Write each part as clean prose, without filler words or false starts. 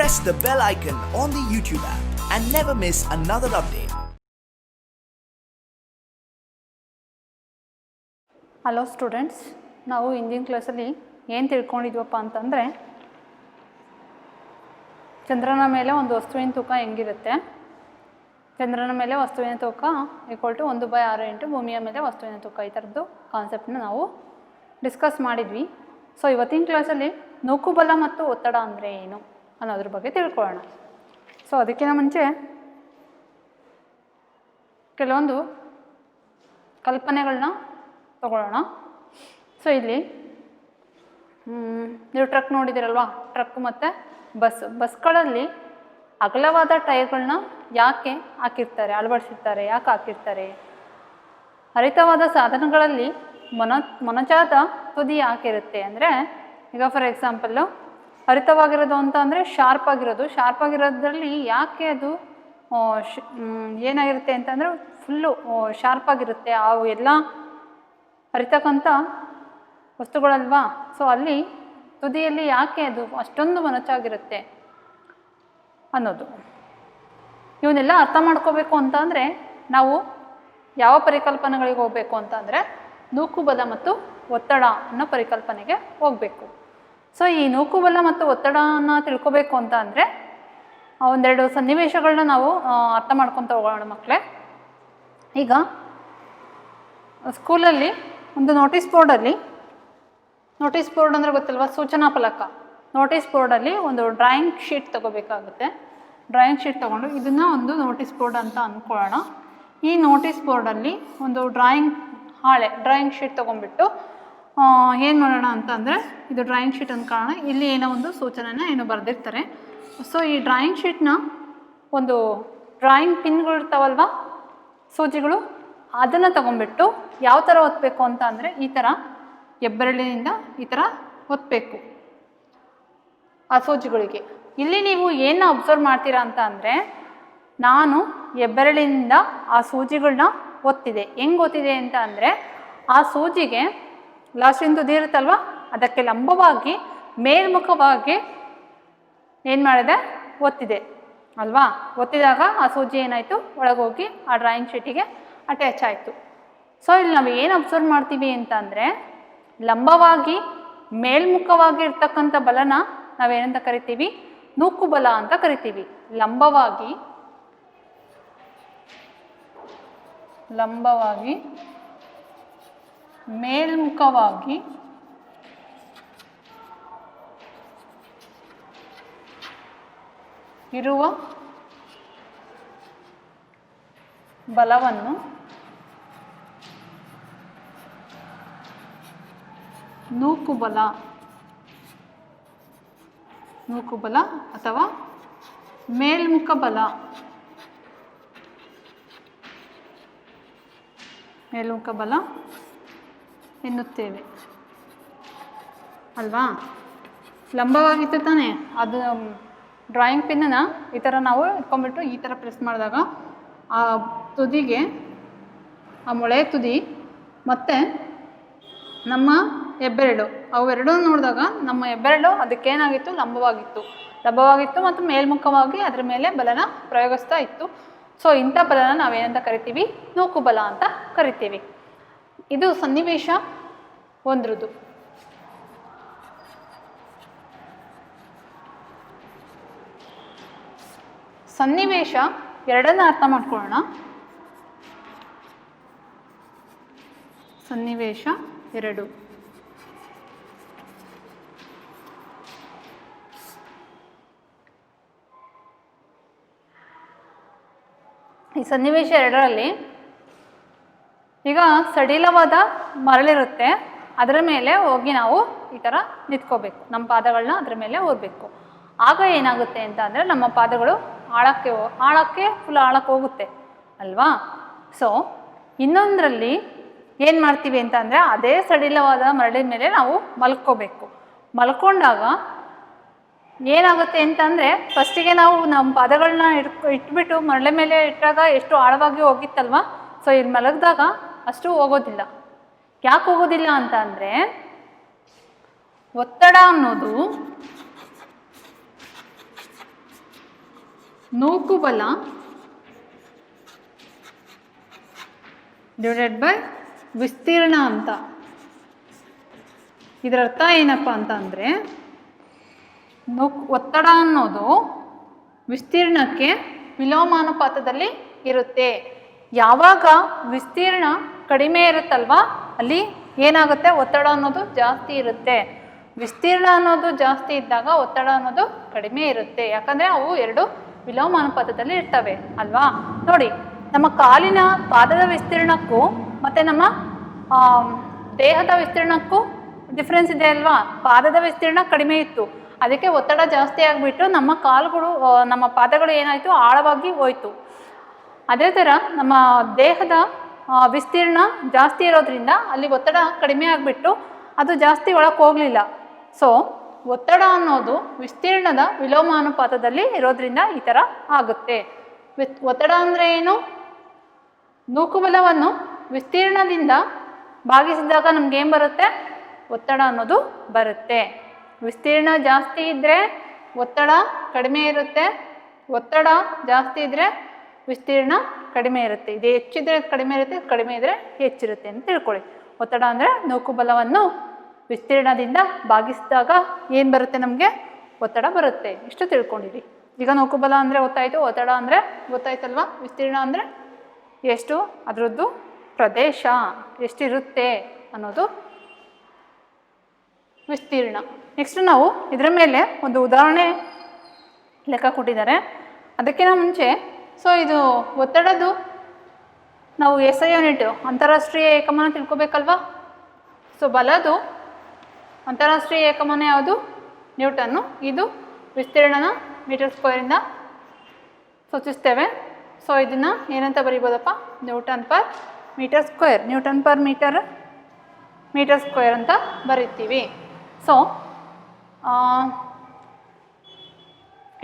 press the bell icon on the YouTube app and never miss another update. Hello students, ನಾವು ಹಿಂದಿನ ಕ್ಲಾಸಲ್ಲಿ ಏನು ತಿಳ್ಕೊಂಡಿದ್ವಪ್ಪ ಅಂತಂದರೆ, ಚಂದ್ರನ ಮೇಲೆ ಒಂದು ವಸ್ತುವಿನ ತೂಕ ಹೆಂಗಿರುತ್ತೆ, ಚಂದ್ರನ ಮೇಲೆ ವಸ್ತುವಿನ ತೂಕ = 1/6 ಇಂಟು ಭೂಮಿಯ ಮೇಲೆ ವಸ್ತುವಿನ ತೂಕ, ಈ ಥರದ್ದು ಕಾನ್ಸೆಪ್ಟನ್ನ ನಾವು ಡಿಸ್ಕಸ್ ಮಾಡಿದ್ವಿ. ಸೊ ಇವತ್ತಿನ ಕ್ಲಾಸಲ್ಲಿ ನೂಕುಬಲ ಮತ್ತು ಒತ್ತಡ ಅಂದರೆ ಏನು ಅನ್ನೋದ್ರ ಬಗ್ಗೆ ತಿಳ್ಕೊಳ್ಳೋಣ. ಸೊ ಅದಕ್ಕಿಂತ ಮುಂಚೆ ಕೆಲವೊಂದು ಕಲ್ಪನೆಗಳನ್ನ ತಗೊಳ್ಳೋಣ. ಸೊ ಇಲ್ಲಿ ನೀವು ಟ್ರಕ್ ನೋಡಿದಿರಲ್ವಾ, ಟ್ರಕ್ ಮತ್ತು ಬಸ್ಗಳಲ್ಲಿ ಅಗಲವಾದ ಟೈರ್ಗಳನ್ನ ಯಾಕೆ ಹಾಕಿರ್ತಾರೆ, ಅಳವಡಿಸಿರ್ತಾರೆ, ಯಾಕೆ ಹಾಕಿರ್ತಾರೆ? ಹರಿತವಾದ ಸಾಧನಗಳಲ್ಲಿ ಮೊನಚಾದ ತುದಿ ಯಾಕಿರುತ್ತೆ ಅಂದರೆ, ಈಗ ಫಾರ್ ಎಕ್ಸಾಂಪಲ್ಲು ಹರಿತವಾಗಿರೋದು ಅಂತ ಅಂದರೆ ಶಾರ್ಪ್ ಆಗಿರೋದ್ರಲ್ಲಿ ಯಾಕೆ ಅದು ಏನಾಗಿರುತ್ತೆ ಅಂತಂದರೆ ಫುಲ್ಲು ಶಾರ್ಪಾಗಿರುತ್ತೆ, ಅವು ಎಲ್ಲ ಹರಿತಕ್ಕಂಥ ವಸ್ತುಗಳಲ್ವಾ. ಸೊ ಅಲ್ಲಿ ತುದಿಯಲ್ಲಿ ಯಾಕೆ ಅದು ಅಷ್ಟೊಂದು ಮೊನಚಾಗಿರುತ್ತೆ ಅನ್ನೋದು, ಇವನ್ನೆಲ್ಲ ಅರ್ಥ ಮಾಡ್ಕೋಬೇಕು ಅಂತ ಅಂದರೆ ನಾವು ಯಾವ ಪರಿಕಲ್ಪನೆಗಳಿಗೆ ಹೋಗಬೇಕು ಅಂತ ಅಂದರೆ ನೂಕುಬಲ ಮತ್ತು ಒತ್ತಡ ಅನ್ನೋ ಪರಿಕಲ್ಪನೆಗೆ ಹೋಗಬೇಕು. ಸೊ ಈ ನೂಕುಬಲ ಮತ್ತು ಒತ್ತಡನ ತಿಳ್ಕೊಬೇಕು ಅಂತ ಅಂದರೆ ಒಂದೆರಡು ಸನ್ನಿವೇಶಗಳನ್ನ ನಾವು ಅರ್ಥ ಮಾಡ್ಕೊತ ಹೋಗೋಣ ಮಕ್ಕಳೇ. ಈಗ ಸ್ಕೂಲಲ್ಲಿ ಒಂದು ನೋಟಿಸ್ ಬೋರ್ಡ್ ಅಂದರೆ ಗೊತ್ತಲ್ವ, ಸೂಚನಾ ಫಲಕ. ನೋಟಿಸ್ ಬೋರ್ಡಲ್ಲಿ ಒಂದು ಡ್ರಾಯಿಂಗ್ ಶೀಟ್ ತೊಗೋಬೇಕಾಗುತ್ತೆ. ಡ್ರಾಯಿಂಗ್ ಶೀಟ್ ತೊಗೊಂಡು ಇದನ್ನು ಒಂದು ನೋಟಿಸ್ ಬೋರ್ಡ್ ಅಂತ ಅಂದ್ಕೊಳ್ಳೋಣ. ಈ ನೋಟಿಸ್ ಬೋರ್ಡಲ್ಲಿ ಒಂದು ಡ್ರಾಯಿಂಗ್ ಶೀಟ್ ತೊಗೊಂಡ್ಬಿಟ್ಟು ಏನು ಮಾಡೋಣ ಅಂತ ಅಂದರೆ, ಇದು ಡ್ರಾಯಿಂಗ್ ಶೀಟ್ ಅಂದ್ಕೊಳ್ಳೋಣ. ಇಲ್ಲಿ ಏನೋ ಒಂದು ಸೂಚನೆನ ಬರೆದಿರ್ತಾರೆ. ಸೊ ಈ ಡ್ರಾಯಿಂಗ್ ಶೀಟ್ನ ಒಂದು ಡ್ರಾಯಿಂಗ್ ಪಿನ್ಗಳು ಇರ್ತಾವಲ್ವ, ಸೂಜಿಗಳು, ಅದನ್ನು ತೊಗೊಂಡ್ಬಿಟ್ಟು ಯಾವ ಥರ ಒತ್ತಬೇಕು ಅಂತ ಅಂದರೆ ಈ ಥರ ಹೆಬ್ಬೆರಳಿನಿಂದ ಈ ಥರ ಒತ್ತಬೇಕು ಆ ಸೂಜಿಗಳಿಗೆ. ಇಲ್ಲಿ ನೀವು ಏನು ಅಬ್ಸರ್ವ್ ಮಾಡ್ತೀರಾ ಅಂತ ಅಂದರೆ, ನಾನು ಹೆಬ್ಬೆರಳಿನಿಂದ ಆ ಸೂಜಿಗಳನ್ನ ಒತ್ತಿದೆ. ಹೆಂಗೆ ಒತ್ತಿದೆ ಅಂತ ಅಂದರೆ, ಆ ಸೂಜಿಗೆ ಲಾಸ್ಟಿನ ತುದಿ ಇರುತ್ತಲ್ವ, ಅದಕ್ಕೆ ಲಂಬವಾಗಿ ಮೇಲ್ಮುಖವಾಗಿ ಏನು ಮಾಡಿದೆ, ಒತ್ತಿದೆ ಅಲ್ವಾ. ಒತ್ತಿದಾಗ ಆ ಸೂಜಿ ಏನಾಯಿತು, ಒಳಗೋಗಿ ಆ ಡ್ರಾಯಿಂಗ್ ಶೀಟಿಗೆ ಅಟ್ಯಾಚ್ ಆಯಿತು. ಸೊ ಇಲ್ಲಿ ನಾವು ಏನು ಅಬ್ಸರ್ವ್ ಮಾಡ್ತೀವಿ ಅಂತ ಅಂದರೆ, ಲಂಬವಾಗಿ ಮೇಲ್ಮುಖವಾಗಿ ಇರ್ತಕ್ಕಂಥ ಬಲನ ನಾವೇನಂತ ಕರಿತೀವಿ, ನೂಕುಬಲ ಅಂತ ಕರಿತೀವಿ. ಲಂಬವಾಗಿ ಮೇಲ್ಮುಖವಾಗಿ ಇರುವ ಬಲವನ್ನು ನೂಕುಬಲ ಅಥವಾ ಮೇಲ್ಮುಖ ಬಲ ಎನ್ನುತ್ತೇವೆ ಅಲ್ವಾ. ಲಂಬವಾಗಿತ್ತು ತಾನೇ, ಅದು ಡ್ರಾಯಿಂಗ್ ಪಿನ್ನನ್ನು ಈ ಥರ ನಾವು ಇಟ್ಕೊಂಡ್ಬಿಟ್ಟು ಈ ಥರ ಪ್ರೆಸ್ ಮಾಡಿದಾಗ ಆ ತುದಿಗೆ, ಆ ಮೊಳೆ ತುದಿ ಮತ್ತು ನಮ್ಮ ಹೆಬ್ಬೆರಳು, ಅವೆರಡೂ ನೋಡಿದಾಗ ನಮ್ಮ ಹೆಬ್ಬೆರಳು ಅದಕ್ಕೇನಾಗಿತ್ತು, ಲಂಬವಾಗಿತ್ತು ಮತ್ತು ಮೇಲ್ಮುಖವಾಗಿ ಅದರ ಮೇಲೆ ಬಲನ ಪ್ರಯೋಗಿಸ್ತಾ ಇತ್ತು. ಸೊ ಇಂಥ ಬಲನ ನಾವೇನಂತ ಕರಿತೀವಿ, ನೂಕುಬಲ ಅಂತ ಕರಿತೀವಿ. ಇದು ಸನ್ನಿವೇಶ ಒಂದ್ರದ್ದು. ಸನ್ನಿವೇಶ ಎರಡನ್ನ ಅರ್ಥ ಮಾಡ್ಕೊಳ್ಳೋಣ. ಸನ್ನಿವೇಶ ಎರಡು, ಈ ಸನ್ನಿವೇಶ ಎರಡರಲ್ಲಿ ಈಗ ಸಡಿಲವಾದ ಮರಳಿರುತ್ತೆ, ಅದರ ಮೇಲೆ ಹೋಗಿ ನಾವು ಈ ಥರ ನಿಂತ್ಕೋಬೇಕು, ನಮ್ಮ ಪಾದಗಳನ್ನ ಅದರ ಮೇಲೆ ಓದಬೇಕು. ಆಗ ಏನಾಗುತ್ತೆ ಅಂತ ಅಂದರೆ, ನಮ್ಮ ಪಾದಗಳು ಆಳಕ್ಕೆ ಫುಲ್ ಆಳಕ್ಕೆ ಹೋಗುತ್ತೆ ಅಲ್ವಾ. ಸೊ ಇನ್ನೊಂದರಲ್ಲಿ ಏನು ಮಾಡ್ತೀವಿ ಅಂತ ಅಂದರೆ, ಅದೇ ಸಡಿಲವಾದ ಮರಳಿನ ಮೇಲೆ ನಾವು ಮಲ್ಕೊಂಡಾಗ ಏನಾಗುತ್ತೆ ಅಂತ ಅಂದರೆ, ಫಸ್ಟಿಗೆ ನಾವು ನಮ್ಮ ಪಾದಗಳನ್ನ ಇಟ್ಬಿಟ್ಟು ಮರಳ ಮೇಲೆ ಇಟ್ಟಾಗ ಎಷ್ಟು ಆಳವಾಗಿ ಹೋಗಿತ್ತಲ್ವ. ಸೊ ಇಲ್ಲಿ ಮಲಗಿದಾಗ ಅಷ್ಟು ಹೋಗೋದಿಲ್ಲ. ಯಾಕೆ ಹೋಗೋದಿಲ್ಲ ಅಂತ ಅಂದರೆ, ಒತ್ತಡ ಅನ್ನೋದು ನೂಕುಬಲ ಡಿವೈಡೆಡ್ ಬೈ ವಿಸ್ತೀರ್ಣ ಅಂತ. ಇದರ ಅರ್ಥ ಏನಪ್ಪ ಅಂತಂದರೆ ಒತ್ತಡ ಅನ್ನೋದು ವಿಸ್ತೀರ್ಣಕ್ಕೆ ವಿಲೋಮಾನುಪಾತದಲ್ಲಿ ಇರುತ್ತೆ. ಯಾವಾಗ ವಿಸ್ತೀರ್ಣ ಕಡಿಮೆ ಇರುತ್ತಲ್ವ ಅಲ್ಲಿ ಏನಾಗುತ್ತೆ, ಒತ್ತಡ ಅನ್ನೋದು ಜಾಸ್ತಿ ಇರುತ್ತೆ. ವಿಸ್ತೀರ್ಣ ಅನ್ನೋದು ಜಾಸ್ತಿ ಇದ್ದಾಗ ಒತ್ತಡ ಅನ್ನೋದು ಕಡಿಮೆ ಇರುತ್ತೆ. ಯಾಕಂದರೆ ಅವು ಎರಡು ವಿಲೋಮಾನುಪಾತದಲ್ಲಿ ಇರ್ತವೆ ಅಲ್ವಾ. ನೋಡಿ, ನಮ್ಮ ಕಾಲಿನ ಪಾದದ ವಿಸ್ತೀರ್ಣಕ್ಕೂ ಮತ್ತು ನಮ್ಮ ದೇಹದ ವಿಸ್ತೀರ್ಣಕ್ಕೂ ಡಿಫ್ರೆನ್ಸ್ ಇದೆ ಅಲ್ವಾ. ಪಾದದ ವಿಸ್ತೀರ್ಣ ಕಡಿಮೆ ಇತ್ತು, ಅದಕ್ಕೆ ಒತ್ತಡ ಜಾಸ್ತಿ ಆಗಿಬಿಟ್ಟು ನಮ್ಮ ಕಾಲುಗಳು ನಮ್ಮ ಪಾದಗಳು ಏನಾಯಿತು, ಆಳವಾಗಿ ಹೋಯಿತು. ಅದೇ ಥರ ನಮ್ಮ ದೇಹದ ವಿಸ್ತೀರ್ಣ ಜಾಸ್ತಿ ಇರೋದ್ರಿಂದ ಅಲ್ಲಿ ಒತ್ತಡ ಕಡಿಮೆ ಆಗಿಬಿಟ್ಟು ಅದು ಜಾಸ್ತಿ ಒಳಗೆ ಹೋಗಲಿಲ್ಲ. ಸೊ ಒತ್ತಡ ಅನ್ನೋದು ವಿಸ್ತೀರ್ಣದ ವಿಲೋಮಾನುಪಾತದಲ್ಲಿ ಇರೋದ್ರಿಂದ ಈ ಥರ ಆಗುತ್ತೆ. ಒತ್ತಡ ಅಂದರೆ ಏನು? ನೂಕುಬಲವನ್ನು ವಿಸ್ತೀರ್ಣದಿಂದ ಭಾಗಿಸಿದಾಗ ನಮಗೇನು ಬರುತ್ತೆ? ಒತ್ತಡ ಅನ್ನೋದು ಬರುತ್ತೆ. ವಿಸ್ತೀರ್ಣ ಜಾಸ್ತಿ ಇದ್ದರೆ ಒತ್ತಡ ಕಡಿಮೆ ಇರುತ್ತೆ, ಒತ್ತಡ ಜಾಸ್ತಿ ಇದ್ದರೆ ವಿಸ್ತೀರ್ಣ ಕಡಿಮೆ ಇರುತ್ತೆ. ಇದು ಹೆಚ್ಚಿದ್ರೆ ಕಡಿಮೆ ಇರುತ್ತೆ, ಕಡಿಮೆ ಇದ್ದರೆ ಹೆಚ್ಚಿರುತ್ತೆ ಅಂತ ತಿಳ್ಕೊಳ್ಳಿ. ಒತ್ತಡ ಅಂದರೆ ನೂಕುಬಲವನ್ನು ವಿಸ್ತೀರ್ಣದಿಂದ ಭಾಗಿಸಿದಾಗ ಏನು ಬರುತ್ತೆ? ನಮಗೆ ಒತ್ತಡ ಬರುತ್ತೆ. ಇಷ್ಟು ತಿಳ್ಕೊಂಡಿರಿ. ಈಗ ನೂಕುಬಲ ಅಂದರೆ ಗೊತ್ತಾಯಿತು, ಒತ್ತಡ ಅಂದರೆ ಗೊತ್ತಾಯ್ತಲ್ವ, ವಿಸ್ತೀರ್ಣ ಅಂದರೆ ಎಷ್ಟು, ಅದರದ್ದು ಪ್ರದೇಶ ಎಷ್ಟಿರುತ್ತೆ ಅನ್ನೋದು ವಿಸ್ತೀರ್ಣ. ನೆಕ್ಸ್ಟ್ ನಾವು ಇದರ ಮೇಲೆ ಒಂದು ಉದಾಹರಣೆ ಲೆಕ್ಕ ಕೊಟ್ಟಿದ್ದಾರೆ. ಅದಕ್ಕಿಂತ ಮುಂಚೆ ಇದು ಒತ್ತಡದ್ದು ನಾವು SI ಯೂನಿಟ್ ಅಂತಾರಾಷ್ಟ್ರೀಯ ಏಕಮಾನ ತಿಳ್ಕೊಬೇಕಲ್ವಾ. ಬಲದು ಅಂತಾರಾಷ್ಟ್ರೀಯ ಏಕಮಾನ ಯಾವುದು? ನ್ಯೂಟನ್ನು. ಇದು ವಿಸ್ತೀರ್ಣನ ಮೀಟರ್ ಸ್ಕ್ವೇರಿಂದ ಸೂಚಿಸ್ತೇವೆ. ಇದನ್ನು ಏನಂತ ಬರೀಬೋದಪ್ಪ? Newton per metre square, newton per metre square ಅಂತ ಬರೀತೀವಿ.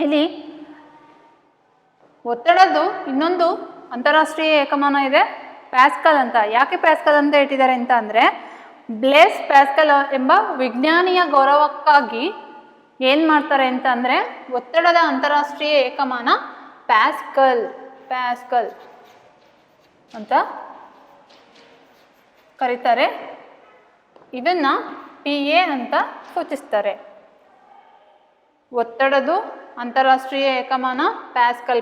ಇಲ್ಲಿ ಒತ್ತಡದ್ದು ಇನ್ನೊಂದು ಅಂತಾರಾಷ್ಟ್ರೀಯ ಏಕಮಾನ ಇದೆ, ಪ್ಯಾಸ್ಕಲ್ ಅಂತ. ಯಾಕೆ ಪ್ಯಾಸ್ಕಲ್ ಅಂತ ಇಟ್ಟಿದ್ದಾರೆ ಅಂತ ಅಂದರೆ ಬ್ಲೇಸ್ ಪ್ಯಾಸ್ಕಲ್ ಎಂಬ ವಿಜ್ಞಾನಿಯ ಗೌರವಕ್ಕಾಗಿ ಏನು ಮಾಡ್ತಾರೆ ಅಂತ ಅಂದರೆ ಒತ್ತಡದ ಅಂತಾರಾಷ್ಟ್ರೀಯ ಏಕಮಾನ ಪ್ಯಾಸ್ಕಲ್ ಅಂತ ಕರೀತಾರೆ. ಇದನ್ನು PA ಅಂತ ಸೂಚಿಸ್ತಾರೆ. ಒತ್ತಡದು ಅಂತಾರಾಷ್ಟ್ರೀಯ ಏಕಮಾನ ಪ್ಯಾಸ್ಕಲ್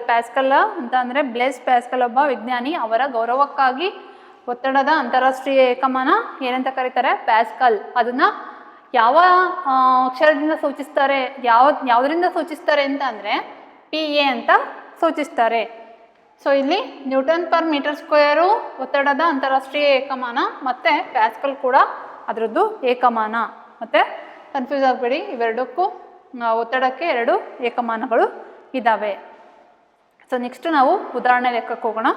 ಅಂತ ಅಂದರೆ ಬ್ಲೇಸ್ ಪ್ಯಾಸ್ಕಲ್ ಒಬ್ಬ ವಿಜ್ಞಾನಿ, ಅವರ ಗೌರವಕ್ಕಾಗಿ ಒತ್ತಡದ ಅಂತಾರಾಷ್ಟ್ರೀಯ ಏಕಮಾನ ಏನಂತ ಕರೀತಾರೆ? ಪ್ಯಾಸ್ಕಲ್. ಅದನ್ನು ಯಾವ ಅಕ್ಷರದಿಂದ ಸೂಚಿಸ್ತಾರೆ, ಯಾವುದರಿಂದ ಸೂಚಿಸ್ತಾರೆ ಅಂತ ಅಂದರೆ PA ಅಂತ ಸೂಚಿಸ್ತಾರೆ. ಇಲ್ಲಿ ನ್ಯೂಟನ್ ಪರ್ ಮೀಟರ್ ಸ್ಕ್ವೇರು ಒತ್ತಡದ ಅಂತಾರಾಷ್ಟ್ರೀಯ ಏಕಮಾನ, ಮತ್ತು ಪ್ಯಾಸ್ಕಲ್ ಕೂಡ ಅದರದ್ದು ಏಕಮಾನ. ಮತ್ತು ಕನ್ಫ್ಯೂಸ್ ಆಗಬೇಡಿ, ಇವೆರಡಕ್ಕೂ ಒತ್ತಡಕ್ಕೆ ಎರಡು ಏಕಮಾನಗಳು ಇದ್ದಾವೆ. ನೆಕ್ಸ್ಟ್ ನಾವು ಉದಾಹರಣೆ ಲೆಕ್ಕಕ್ಕೆ ಹೋಗೋಣ.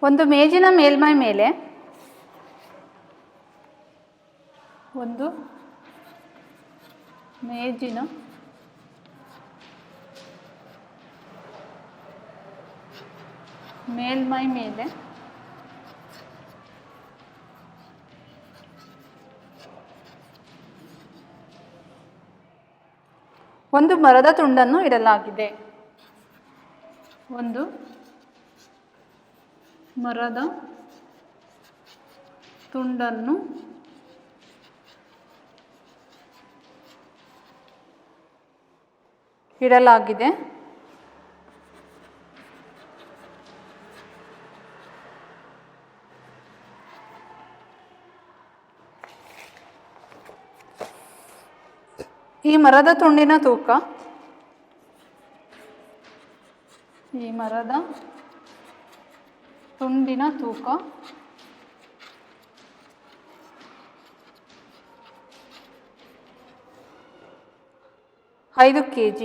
ಒಂದು ಮೇಜಿನ ಮೇಲ್ಮೈ ಮೇಲೆ ಒಂದು ಮರದ ತುಂಡನ್ನು ಇಡಲಾಗಿದೆ. ಒಂದು ಮರದ ತುಂಡನ್ನು ಇಡಲಾಗಿದೆ. ಈ ಮರದ ತುಂಡಿನ ತೂಕ 5 kg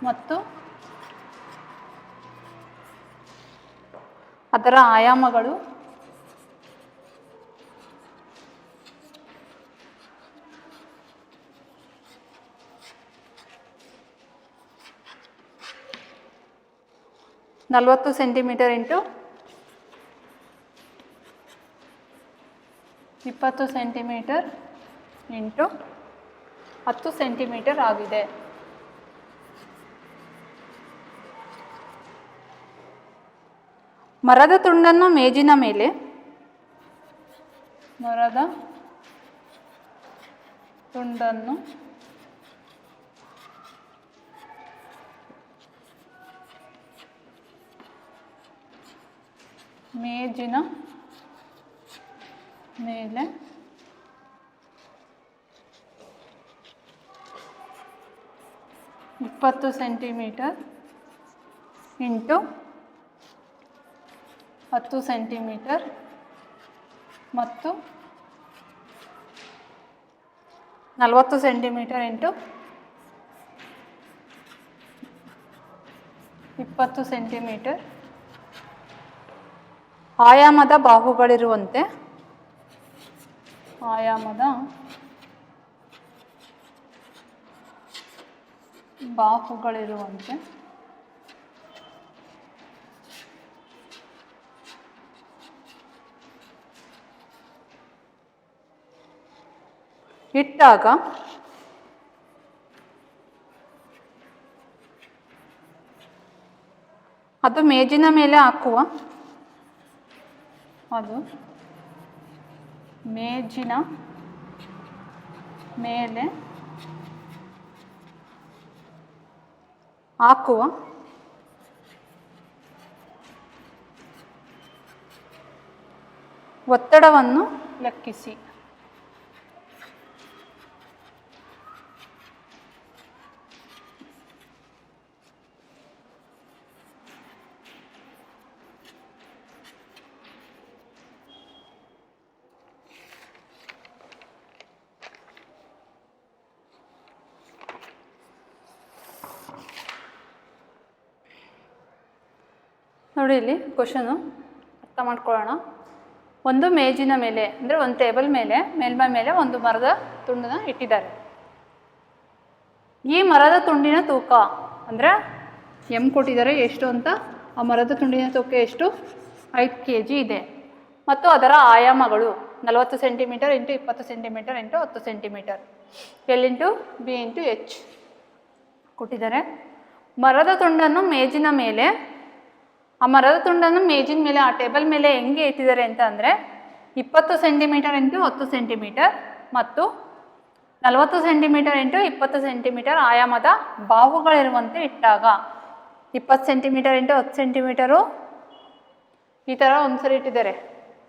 ಮತ್ತು ಅದರ ಆಯಾಮಗಳು 40 centimetre into 20 centimetre into 10 centimetre ಆಗಿದೆ. ಮರದ ತುಂಡನ್ನು ಮೇಜಿನ ಮೇಲೆ ಮೇಜಿನ ಮೇಲೆ 20 ಸೆಂಟಿಮೀಟರ್ ಇಂಟು 10 ಸೆಂಟಿಮೀಟರ್ ಮತ್ತು 40 ಸೆಂಟಿಮೀಟರ್ ಇಂಟು 20 ಸೆಂಟಿಮೀಟರ್ ಆಯಾಮದ ಬಾಹುಗಳಿರುವಂತೆ ಇಟ್ಟಾಗ ಅದು ಮೇಜಿನ ಮೇಲೆ ಹಾಕುವ ಒತ್ತಡವನ್ನು ಲೆಕ್ಕಿಸಿ. ನೋಡಿ ಇಲ್ಲಿ ಕ್ವಶನು ಅರ್ಥ ಮಾಡ್ಕೊಳ್ಳೋಣ. ಒಂದು ಮೇಜಿನ ಮೇಲೆ ಅಂದರೆ ಒಂದು ಟೇಬಲ್ ಮೇಲೆ ಮೇಲ್ಮೈ ಮೇಲೆ ಒಂದು ಮರದ ತುಂಡನ್ನು ಇಟ್ಟಿದ್ದಾರೆ. ಈ ಮರದ ತುಂಡಿನ ತೂಕ ಅಂದರೆ ಕೊಟ್ಟಿದ್ದಾರೆ ಎಷ್ಟು ಅಂತ. ಆ ಮರದ ತುಂಡಿನ ತೂಕ ಎಷ್ಟು? 5 kg ಇದೆ. ಮತ್ತು ಅದರ ಆಯಾಮಗಳು 40 centimetre into 20 centimetre into 10 centimetre, L into B into H ಕೊಟ್ಟಿದ್ದಾರೆ. ಮರದ ತುಂಡನ್ನು ಮೇಜಿನ ಮೇಲೆ, ಆ ಮರದ ತುಂಡನ್ನು ಮೇಜಿನ ಮೇಲೆ ಆ ಟೇಬಲ್ ಮೇಲೆ ಹೆಂಗೆ ಇಟ್ಟಿದ್ದಾರೆ ಅಂತ ಅಂದರೆ 20 ಸೆಂಟಿಮೀಟರ್ ಇಂಟು 10 ಸೆಂಟಿಮೀಟರ್ ಮತ್ತು 40 ಸೆಂಟಿಮೀಟರ್ ಇಂಟು 20 ಸೆಂಟಿಮೀಟರ್ ಆಯಾಮದ ಬಾಹುಗಳಿರುವಂತೆ ಇಟ್ಟಾಗ 20 ಸೆಂಟಿಮೀಟರ್ ಇಂಟು 10 ಸೆಂಟಿಮೀಟರು ಈ ಥರ ಒಂದು ಸರಿ ಇಟ್ಟಿದ್ದಾರೆ.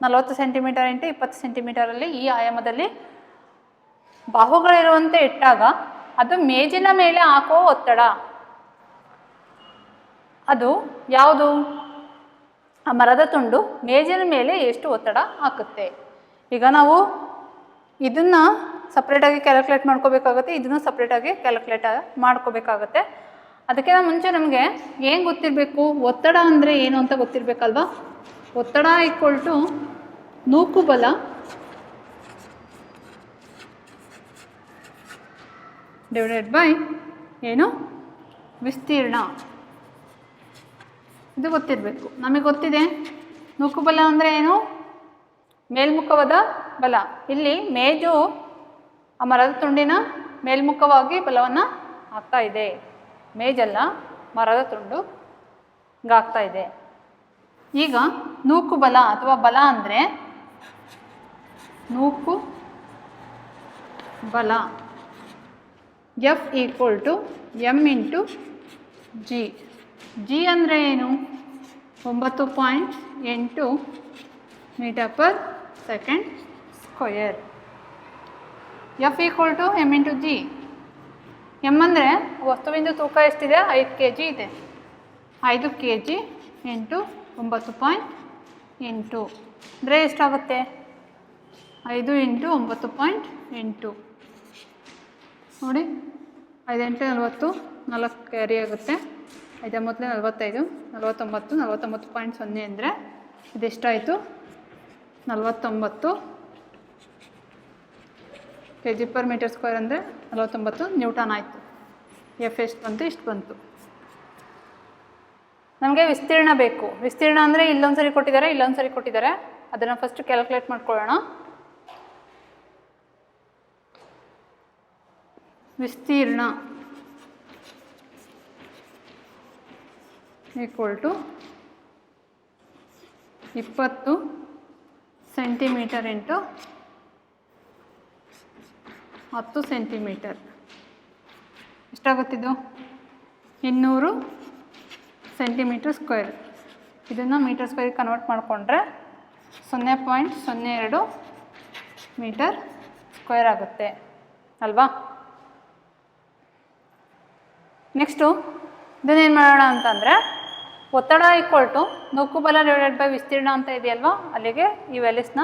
40 ಸೆಂಟಿಮೀಟರ್ ಇಂಟು 20 ಸೆಂಟಿಮೀಟರಲ್ಲಿ ಈ ಆಯಾಮದಲ್ಲಿ ಬಾಹುಗಳಿರುವಂತೆ ಇಟ್ಟಾಗ ಅದು ಮೇಜಿನ ಮೇಲೆ ಹಾಕುವ ಒತ್ತಡ ಅದು ಯಾವುದು? ಆ ಮರದ ತುಂಡು ಮೇಜಿನ ಮೇಲೆ ಎಷ್ಟು ಒತ್ತಡ ಹಾಕುತ್ತೆ. ಈಗ ನಾವು ಇದನ್ನು ಸಪ್ರೇಟಾಗಿ ಕ್ಯಾಲ್ಕುಲೇಟ್ ಮಾಡ್ಕೋಬೇಕಾಗುತ್ತೆ, ಇದನ್ನು ಸಪ್ರೇಟಾಗಿ ಕ್ಯಾಲ್ಕುಲೇಟ್ ಮಾಡ್ಕೋಬೇಕಾಗತ್ತೆ. ಅದಕ್ಕಿಂತ ಮುಂಚೆ ನಮಗೆ ಏನು ಗೊತ್ತಿರಬೇಕು? ಒತ್ತಡ ಅಂದರೆ ಏನು ಅಂತ ಗೊತ್ತಿರಬೇಕಲ್ವಾ? ಒತ್ತಡ ಈಕ್ವಲ್ ಟು ನೂಕು ಬಲ ಡಿವೈಡೆಡ್ ಬೈ ಏನು? ವಿಸ್ತೀರ್ಣ. ಇದು ಗೊತ್ತಿರಬೇಕು. ನಮಗೆ ಗೊತ್ತಿದೆ ನೂಕು ಬಲ ಅಂದರೆ ಏನು? ಮೇಲ್ಮುಖವಾದ ಬಲ. ಇಲ್ಲಿ ಮೇಜು ಆ ಮರದ ತುಂಡಿನ ಮೇಲ್ಮುಖವಾಗಿ ಬಲವನ್ನು ಹಾಕ್ತಾ ಇದೆ. ಮೇಜಲ್ಲ, ಮರದ ತುಂಡು ಹಿಂಗಾಗ್ತಾ ಇದೆ. ಈಗ ನೂಕು ಬಲ ಅಥವಾ ಬಲ ಅಂದರೆ ನೂಕು ಬಲ F equal to M into G. G ಅಂದರೆ ಏನು? 9.8 metre per second square. F equal to M into G. ಎಮ್ ಅಂದರೆ ವಸ್ತುವಿಂದು ತೂಕ ಎಷ್ಟಿದೆ? 5 kg ಇದೆ. 5 kg ಇಂಟು 9.8 ಅಂದರೆ ಎಷ್ಟಾಗುತ್ತೆ? 5 ಇಂಟು 9.8 ನೋಡಿ. 5 8 40, 4 ಕ್ಯಾರಿ ಆಗುತ್ತೆ. 5 ಮೊದಲೇ 45, 49, 49.0 ಅಂದರೆ ಇದೆಷ್ಟಾಯಿತು? 49 kg/m² ಅಂದರೆ 49 ನ್ಯೂಟನ್ ಆಯಿತು. ಎಫ್ ಎಷ್ಟು ಬಂತು? ಇಷ್ಟು ಬಂತು. ನಮಗೆ ವಿಸ್ತೀರ್ಣ ಬೇಕು. ವಿಸ್ತೀರ್ಣ ಅಂದರೆ ಇಲ್ಲೊಂದು ಸರಿ ಕೊಟ್ಟಿದ್ದಾರೆ, ಇಲ್ಲೊಂದು ಸರಿ ಕೊಟ್ಟಿದ್ದಾರೆ. ಅದನ್ನು ಫಸ್ಟ್ ಕ್ಯಾಲ್ಕುಲೇಟ್ ಮಾಡ್ಕೊಳ್ಳೋಣ. ವಿಸ್ತೀರ್ಣ equal to 20 centimetre into 10 centimetre. ಎಷ್ಟಾಗುತ್ತಿದ್ದು? 200 ಸೆಂಟಿಮೀಟರ್ ಸ್ಕ್ವೇರ್. ಇದನ್ನು ಮೀಟರ್ ಸ್ಕ್ವೇರಿಗೆ ಕನ್ವರ್ಟ್ ಮಾಡಿಕೊಂಡ್ರೆ 0.02 ಮೀಟರ್ ಸ್ಕ್ವೇರ್ ಆಗುತ್ತೆ ಅಲ್ವಾ? ನೆಕ್ಸ್ಟು ಇದನ್ನೇನು ಮಾಡೋಣ ಅಂತಂದರೆ, ಒತ್ತಡ ಈಕ್ವಲ್ ಟು ನೂಕು ಬಲ ಡಿವೈಡೆಡ್ ಬೈ ವಿಸ್ತೀರ್ಣ ಅಂತ ಇದೆಯಲ್ವಾ, ಅಲ್ಲಿಗೆ ಈ ವ್ಯಾಲ್ಯೂಸ್ನ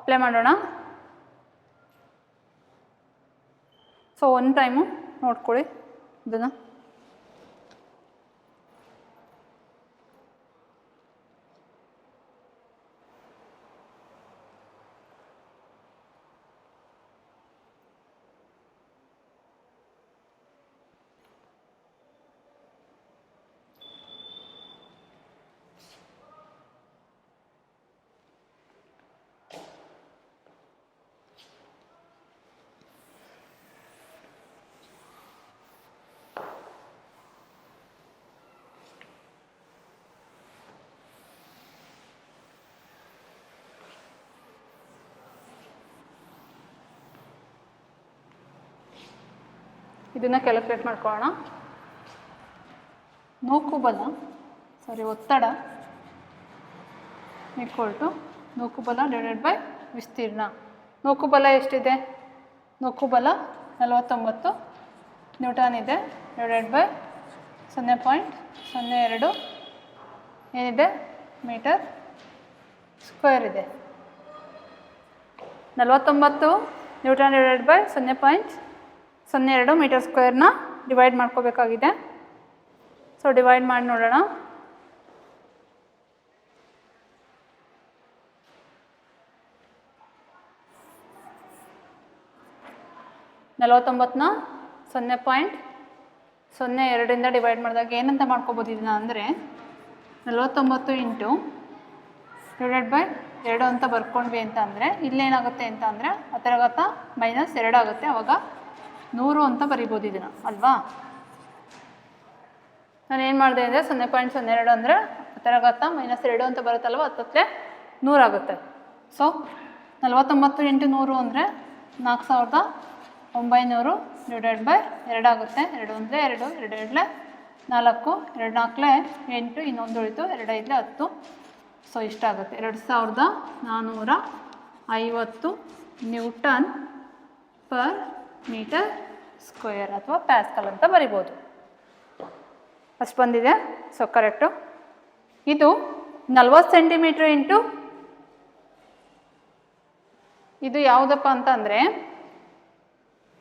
ಅಪ್ಲೈ ಮಾಡೋಣ. ಸೊ ಒಂದು ಟೈಮು ನೋಡ್ಕೊಳ್ಳಿ ಇದನ್ನು. ಇದನ್ನು ಕ್ಯಾಲ್ಕುಲೇಟ್ ಮಾಡ್ಕೊಳ್ಳೋಣ. ಒತ್ತಡ ಈಕ್ವಲ್ ಟು ನೂಕು ಬಲ ಡಿವೈಡೆಡ್ ಬೈ ವಿಸ್ತೀರ್ಣ. ನೂಕು ಬಲ ಎಷ್ಟಿದೆ? ನೂಕು ಬಲ 49 ನ್ಯೂಟನ್ ಇದೆ, ಡಿವೈಡೆಡ್ ಬೈ 0.02 ಏನಿದೆ? ಮೀಟರ್ ಸ್ಕ್ವೇರ್ ಇದೆ. 49 ನ್ಯೂಟನ್ ಡಿವೈಡೆಡ್ ಬೈ 0.02 ಮೀಟರ್ ಸ್ಕ್ವೇರ್ನ ಡಿವೈಡ್ ಮಾಡ್ಕೋಬೇಕಾಗಿದೆ. ಸೊ ಡಿವೈಡ್ ಮಾಡಿ ನೋಡೋಣ. ನಲವತ್ತೊಂಬತ್ತನ್ನ 0.02 ಡಿವೈಡ್ ಮಾಡಿದಾಗ ಏನಂತ ಮಾಡ್ಕೋಬೋದು ಇದನ್ನ ಅಂದರೆ 49 ಇಂಟು ಡಿವೈಡೆಡ್ ಬೈ 2 ಅಂತ ಬರ್ಕೊಂಡ್ವಿ ಅಂತ ಅಂದರೆ ಇಲ್ಲೇನಾಗುತ್ತೆ ಅಂತ ಅಂದರೆ 10 ಮೈನಸ್ 2 ಆಗುತ್ತೆ. ಆವಾಗ 100 ಅಂತ ಬರಿಬೋದು ಇದನ್ನು ಅಲ್ವಾ. ನಾನು ಏನು ಮಾಡಿದೆ ಅಂದರೆ 0.02 ಅಂದರೆ 10 ಮೈನಸ್ 2 ಅಂತ ಬರುತ್ತಲ್ವ, 10 100 ಆಗುತ್ತೆ. ಸೊ 49 ಇಂಟು 100 ಅಂದರೆ 4900 ಡಿವೈಡೆಡ್ ಬೈ 2 ಆಗುತ್ತೆ. 2 ಅಂದರೆ 2, 2 2 4, 2 4 8, ಇನ್ನೊಂದು ಉಳಿತು 2 5 10. ಸೊ ಇಷ್ಟಾಗುತ್ತೆ 2450 ನ್ಯೂಟನ್ ಪರ್ ಮೀಟರ್ ಸ್ಕ್ವೇರ್ ಅಥವಾ ಪ್ಯಾಸ್ಕಲ್ ಅಂತ ಬರಿಬೋದು. ಅಷ್ಟು ಬಂದಿದೆ. So correct. ಇದು 40 ಸೆಂಟಿಮೀಟ್ರ್ ಇಂಟು ಇದು ಯಾವುದಪ್ಪ ಅಂತ ಅಂದರೆ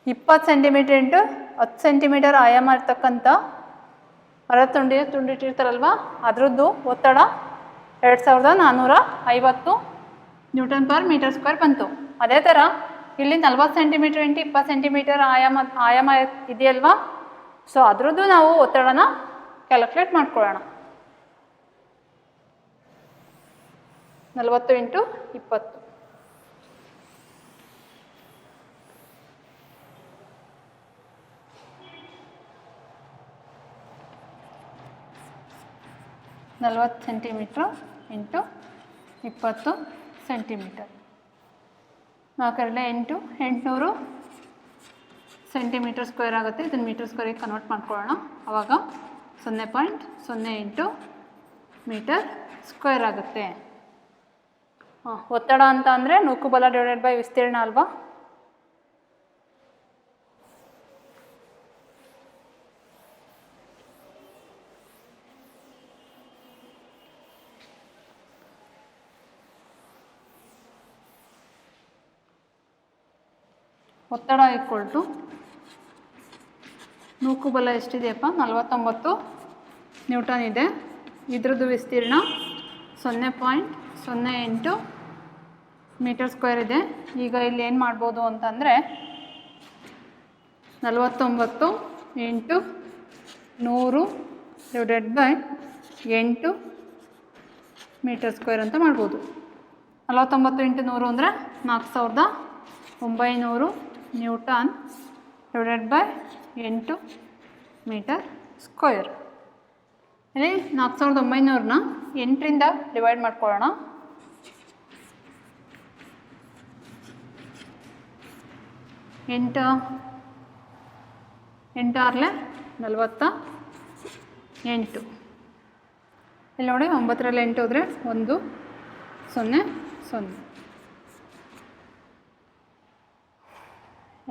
20 ಸೆಂಟಿಮೀಟ್ರ್ ಇಂಟು 10 ಸೆಂಟಿಮೀಟರ್ ಆಯಾಮ ಇರ್ತಕ್ಕಂಥ ತುಂಡಿಟ್ಟಿರ್ತಾರಲ್ವ, ಅದರದ್ದು ಒತ್ತಡ 2450 ನ್ಯೂಟನ್ ಪರ್ ಮೀಟರ್ ಸ್ಕ್ವೇರ್ ಬಂತು. ಅದೇ ಥರ ಇಲ್ಲಿ 40 ಸೆಂಟಿಮೀಟ್ರ್ ಇಂಟು 20 ಸೆಂಟಿಮೀಟರ್ ಆಯಾಮ ಇದೆಯಲ್ವಾ, ಸೊ ಅದರದ್ದು ನಾವು ಒತ್ತಡನ ಕ್ಯಾಲ್ಕುಲೇಟ್ ಮಾಡ್ಕೊಳ್ಳೋಣ. 40 into 20 40 centimetre into 20 centimetre. 4 8, 800 centimetre square ಆಗುತ್ತೆ. ಇದನ್ನು ಮೀಟರ್ ಸ್ಕ್ವೇರಿಗೆ ಕನ್ವರ್ಟ್ ಮಾಡ್ಕೊಳ್ಳೋಣ. ಆವಾಗ 0.08 ಮೀಟರ್ ಸ್ಕ್ವೇರ್ ಆಗುತ್ತೆ. ಒತ್ತಡ ಅಂತ ಅಂದರೆ ನೂಕು ಬಲ ಡಿವೈಡೆಡ್ ಬೈ ವಿಸ್ತೀರ್ಣ ಅಲ್ವಾ. ಒತ್ತಡ ಈಕ್ವಲ್ ನೂಕು ಬಲ ಎಷ್ಟಿದೆಯಪ್ಪ 49 ನ್ಯೂಟನ್ ಇದೆ. ಇದ್ರದ್ದು ವಿಸ್ತೀರ್ಣ 0.08 ಮೀಟರ್ ಸ್ಕ್ವೇರ್ ಇದೆ. ಈಗ ಇಲ್ಲಿ ಏನು ಮಾಡ್ಬೋದು ಅಂತಂದರೆ 49 × 100 / 8 ಮೀಟರ್ ಸ್ಕ್ವೇರ್ ಅಂತ ಮಾಡ್ಬೋದು. 49 × 100 ಅಂದರೆ 4900 ನ್ಯೂಟನ್ / 8 ಮೀಟರ್ ಸ್ಕ್ವೇರ್. ಇಲ್ಲಿ 4900ನ 8ರಿಂದ ಡಿವೈಡ್ ಮಾಡ್ಕೊಳ್ಳೋಣ. 8 8 48. ಇಲ್ಲಿ ನೋಡಿ 9ರಲ್ಲಿ 8 ಹೋದರೆ 1 0 0.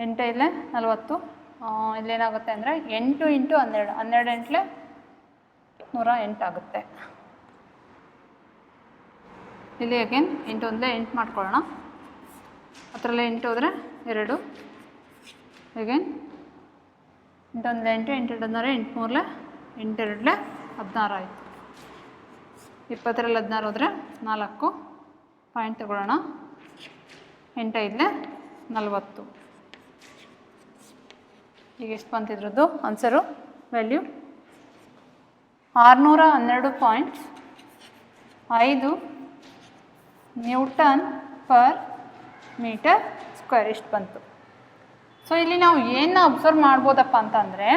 8 ಇಲ್ಲೇ 40. ಇಲ್ಲೇನಾಗುತ್ತೆ ಅಂದರೆ 8 × 12 12 ಎಂಟ್ಲೆ 108 ಆಗುತ್ತೆ. ಇಲ್ಲಿ ಅಗೇನ್ 8 1 8 ಮಾಡ್ಕೊಳ್ಳೋಣ. 10ರಲ್ಲಿ 8 ಹೋದರೆ 2. ಅಗೇನ್ 8 1 8 8 2 16 8 3 8 2 16 ಆಯಿತು. 20ರಲ್ಲಿ 16 ಹೋದರೆ 4 ಪಾಯಿಂಟ್ ತಗೊಳ್ಳೋಣ. 8 5 40. ಈಗ ಎಷ್ಟು ಬಂತಿದ್ರದ್ದು answer value 612.5 newton per metre square ಇಷ್ಟು ಬಂತು. ಸೊ ಇಲ್ಲಿ ನಾವು ಏನು ಅಬ್ಸರ್ವ್ ಮಾಡ್ಬೋದಪ್ಪ ಅಂತಂದರೆ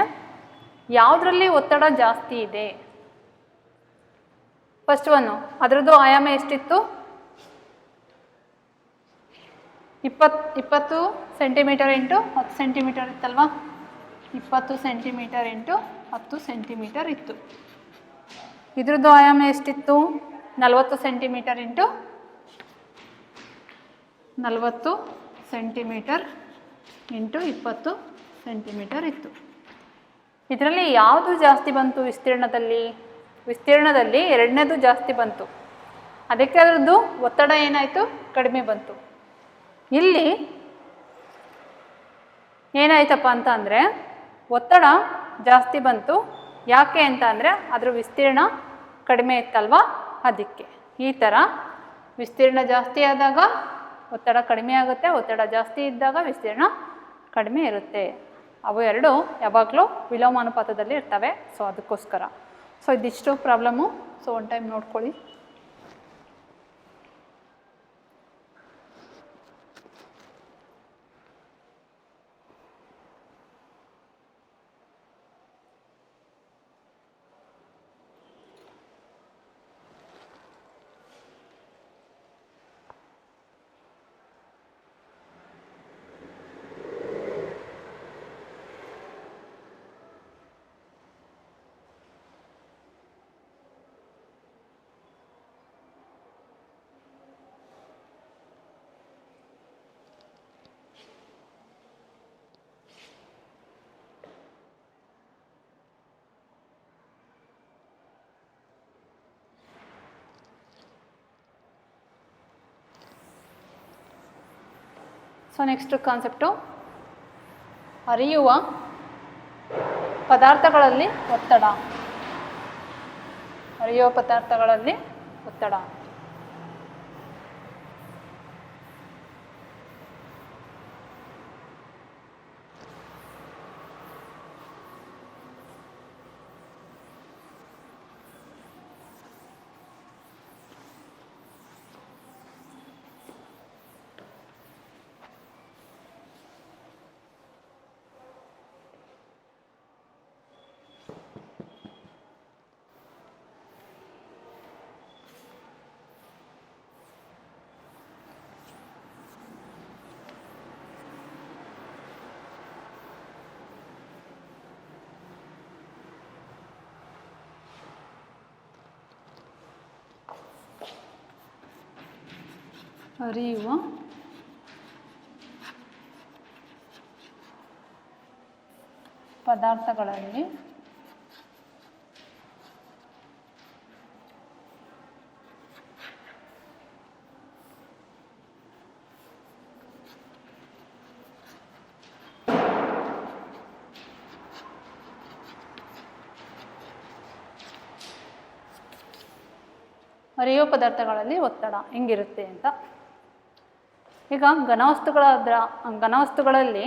ಯಾವುದರಲ್ಲಿ ಒತ್ತಡ ಜಾಸ್ತಿ ಇದೆ. ಫಸ್ಟ್ ಒನ್ನು ಅದರದ್ದು ಆಯಾಮ ಎಷ್ಟಿತ್ತು 20 ಸೆಂಟಿಮೀಟರ್ ಇಂಟು 10 ಸೆಂಟಿಮೀಟರ್ ಇತ್ತಲ್ವಾ. 20 ಸೆಂಟಿಮೀಟರ್ ಇಂಟು 10 ಸೆಂಟಿಮೀಟರ್ ಇತ್ತು. ಇದ್ರದ್ದು ಆಯಾಮ ಎಷ್ಟಿತ್ತು 40 centimetre into 40 centimetre into 20 centimetre ಇತ್ತು. ಇದರಲ್ಲಿ ಯಾವುದು ಜಾಸ್ತಿ ಬಂತು ವಿಸ್ತೀರ್ಣದಲ್ಲಿ ಎರಡನೇದು ಜಾಸ್ತಿ ಬಂತು. ಅದಕ್ಕೆ ಅದರದ್ದು ಒತ್ತಡ ಏನಾಯಿತು ಕಡಿಮೆ ಬಂತು. ಇಲ್ಲಿ ಏನಾಯ್ತಪ್ಪ ಅಂತ ಅಂದರೆ ಒತ್ತಡ ಜಾಸ್ತಿ ಬಂತು. ಯಾಕೆ ಅಂತ ಅಂದರೆ ಅದರ ವಿಸ್ತೀರ್ಣ ಕಡಿಮೆ ಇತ್ತಲ್ವ ಅದಕ್ಕೆ. ಈ ಥರ ವಿಸ್ತೀರ್ಣ ಜಾಸ್ತಿ ಆದಾಗ ಒತ್ತಡ ಕಡಿಮೆ ಆಗುತ್ತೆ, ಒತ್ತಡ ಜಾಸ್ತಿ ಇದ್ದಾಗ ವಿಸ್ತೀರ್ಣ ಕಡಿಮೆ ಇರುತ್ತೆ. ಅವು ಎರಡು ಯಾವಾಗಲೂ ವಿಲೋಮಾನುಪಾತದಲ್ಲಿ ಇರ್ತವೆ. ಸೊ ಅದಕ್ಕೋಸ್ಕರ ಇದಿಷ್ಟು ಪ್ರಾಬ್ಲಮ್ಮು. ಸೊ ಒನ್ ಟೈಮ್ ನೋಡ್ಕೊಳ್ಳಿ. ಸೊ ನೆಕ್ಸ್ಟ್ ಕಾನ್ಸೆಪ್ಟು ಹರಿಯುವ ಪದಾರ್ಥಗಳಲ್ಲಿ ಒತ್ತಡ. ಹರಿಯುವ ಪದಾರ್ಥಗಳಲ್ಲಿ ಒತ್ತಡ. ಹರಿಯುವ ಪದಾರ್ಥಗಳಲ್ಲಿ ಹರಿಯೋ ಪದಾರ್ಥಗಳಲ್ಲಿ ಒತ್ತಡ ಹೆಂಗಿರುತ್ತೆ ಅಂತ. ಈಗ ಘನವಸ್ತುಗಳಲ್ಲಿ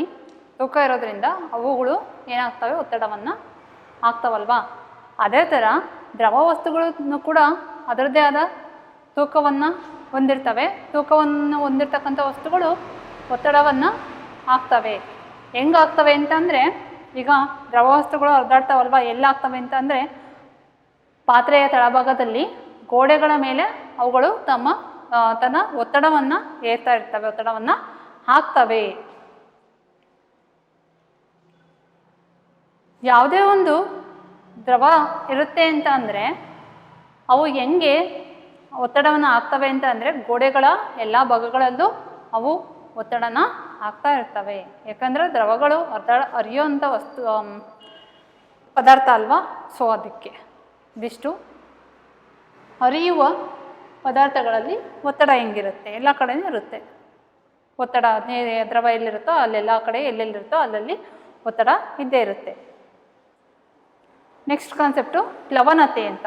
ತೂಕ ಇರೋದ್ರಿಂದ ಅವುಗಳು ಏನಾಗ್ತವೆ, ಒತ್ತಡವನ್ನು ಆಗ್ತಾವಲ್ವಾ. ಅದೇ ಥರ ದ್ರವ ವಸ್ತುಗಳನ್ನು ಕೂಡ ಅದರದ್ದೇ ಆದ ತೂಕವನ್ನು ಹೊಂದಿರ್ತವೆ. ತೂಕವನ್ನು ಹೊಂದಿರತಕ್ಕಂಥ ವಸ್ತುಗಳು ಒತ್ತಡವನ್ನು ಆಗ್ತವೆ. ಹೆಂಗಾಗ್ತವೆ ಅಂತಂದರೆ, ಈಗ ದ್ರವ ವಸ್ತುಗಳು ಹರಿದಾಡ್ತಾವಲ್ವ, ಎಲ್ಲಾಗ್ತವೆ ಅಂತಂದರೆ ಪಾತ್ರೆಯ ತಳಭಾಗದಲ್ಲಿ ಗೋಡೆಗಳ ಮೇಲೆ ಅವುಗಳು ತನ್ನ ಒತ್ತಡವನ್ನು ಏರ್ತಾ ಇರ್ತವೆ, ಒತ್ತಡವನ್ನು ಹಾಕ್ತವೆ. ಯಾವುದೇ ಒಂದು ದ್ರವ ಇರುತ್ತೆ ಅಂತ ಅಂದರೆ ಅವು ಹೆಂಗೆ ಒತ್ತಡವನ್ನು ಹಾಕ್ತವೆ ಅಂತ ಅಂದರೆ, ಗೋಡೆಗಳ ಎಲ್ಲ ಭಾಗಗಳಲ್ಲೂ ಅವು ಒತ್ತಡನ ಹಾಕ್ತಾ ಇರ್ತವೆ. ಯಾಕಂದರೆ ದ್ರವಗಳು ಹರಿಯುವಂಥ ಪದಾರ್ಥ ಅಲ್ವಾ. ಸೊ ಅದಕ್ಕೆ ಇದಿಷ್ಟು ಹರಿಯುವ ಪದಾರ್ಥಗಳಲ್ಲಿ ಒತ್ತಡ ಹೆಂಗಿರುತ್ತೆ, ಎಲ್ಲ ಕಡೆಯೂ ಇರುತ್ತೆ ಒತ್ತಡ. ದ್ರವ ಎಲ್ಲಿರುತ್ತೋ ಅಲ್ಲೆಲ್ಲ ಕಡೆ ಎಲ್ಲೆಲ್ಲಿರುತ್ತೋ ಅಲ್ಲಲ್ಲಿ ಒತ್ತಡ ಇದ್ದೇ ಇರುತ್ತೆ. ನೆಕ್ಸ್ಟ್ ಕಾನ್ಸೆಪ್ಟು ಪ್ಲವನತೆ ಅಂತ.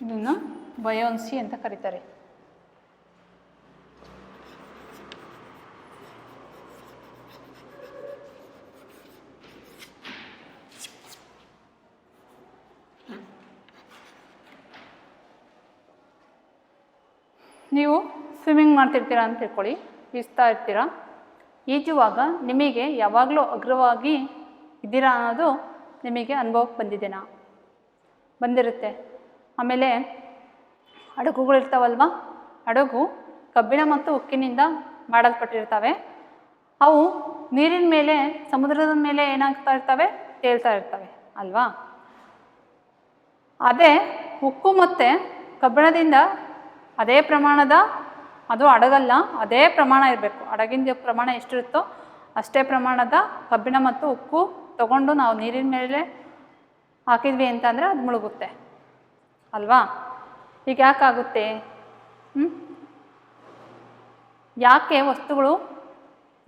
ಇದನ್ನು ಬಯೋನ್ಸಿ ಅಂತ ಕರೀತಾರೆ. ನೀವು ಸ್ವಿಮ್ಮಿಂಗ್ ಮಾಡ್ತಿರ್ತೀರ ಅಂತ ತಿಳ್ಕೊಳ್ಳಿ, ಈಜ್ತಾ ಇರ್ತೀರ. ಈಜುವಾಗ ನಿಮಗೆ ಯಾವಾಗಲೂ ಅಗ್ರವಾಗಿ ಇದ್ದೀರಾ ಅನ್ನೋದು ನಿಮಗೆ ಅನುಭವಕ್ಕೆ ಬಂದಿರುತ್ತೆ. ಆಮೇಲೆ ಹಡಗುಗಳಿರ್ತಾವಲ್ವ, ಹಡಗು ಕಬ್ಬಿಣ ಮತ್ತು ಉಕ್ಕಿನಿಂದ ಮಾಡಲ್ಪಟ್ಟಿರ್ತವೆ. ಅವು ನೀರಿನ ಮೇಲೆ, ಸಮುದ್ರದ ಮೇಲೆ ಏನಾಗ್ತಾ ಇರ್ತವೆ, ತೇಲ್ತಾ ಇರ್ತವೆ ಅಲ್ವಾ. ಅದೇ ಉಕ್ಕು ಮತ್ತು ಕಬ್ಬಿಣದಿಂದ ಅದೇ ಪ್ರಮಾಣದ, ಅದು ಹಡಗಲ್ಲ, ಅದೇ ಪ್ರಮಾಣ ಇರಬೇಕು. ಹಡಗಿನ ಪ್ರಮಾಣ ಎಷ್ಟಿರುತ್ತೋ ಅಷ್ಟೇ ಪ್ರಮಾಣದ ಕಬ್ಬಿಣ ಮತ್ತು ಉಕ್ಕು ತಗೊಂಡು ನಾವು ನೀರಿನ ಮೇಲೆ ಹಾಕಿದ್ವಿ ಅಂತಂದರೆ ಅದು ಮುಳುಗುತ್ತೆ ಅಲ್ವಾ. ಈಗ ಯಾಕಾಗುತ್ತೆ? ಯಾಕೆ ವಸ್ತುಗಳು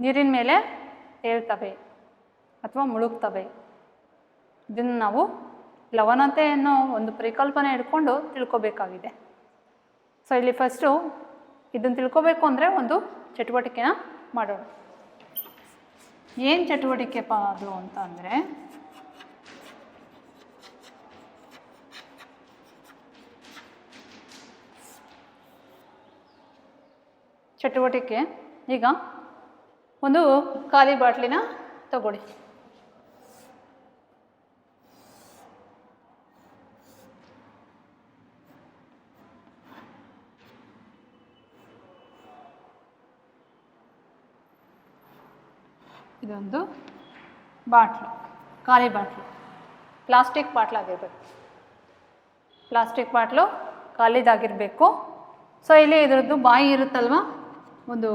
ನೀರಿನ ಮೇಲೆ ತೇಲ್ತವೆ ಅಥವಾ ಮುಳುಗ್ತವೆ? ಇದನ್ನು ನಾವು ಲವಣತೆ ಅನ್ನೋ ಒಂದು ಪರಿಕಲ್ಪನೆ ಇಟ್ಕೊಂಡು ತಿಳ್ಕೊಬೇಕಾಗಿದೆ. ಸೊ ಇಲ್ಲಿ ಫಸ್ಟು ಇದನ್ನು ತಿಳ್ಕೊಬೇಕು ಅಂದರೆ ಒಂದು ಚಟುವಟಿಕೆನ ಮಾಡೋಣ. ಏನು ಚಟುವಟಿಕೆಪ್ಪ ಅದು ಅಂತ ಅಂದರೆ, ಚಟುವಟಿಕೆ, ಈಗ ಒಂದು ಖಾಲಿ ಬಾಟ್ಲಿನ ತಗೊಳ್ಳಿ. ಇದೊಂದು ಬಾಟ್ಲು, ಖಾಲಿ ಬಾಟ್ಲು, ಪ್ಲಾಸ್ಟಿಕ್ ಬಾಟ್ಲಾಗಿರ್ಬೇಕು. ಪ್ಲಾಸ್ಟಿಕ್ ಬಾಟ್ಲು ಖಾಲಿದಾಗಿರಬೇಕು. ಸೊ ಇಲ್ಲಿ ಇದರದ್ದು ಬಾಯಿ ಇರುತ್ತಲ್ವ, ಒಂದು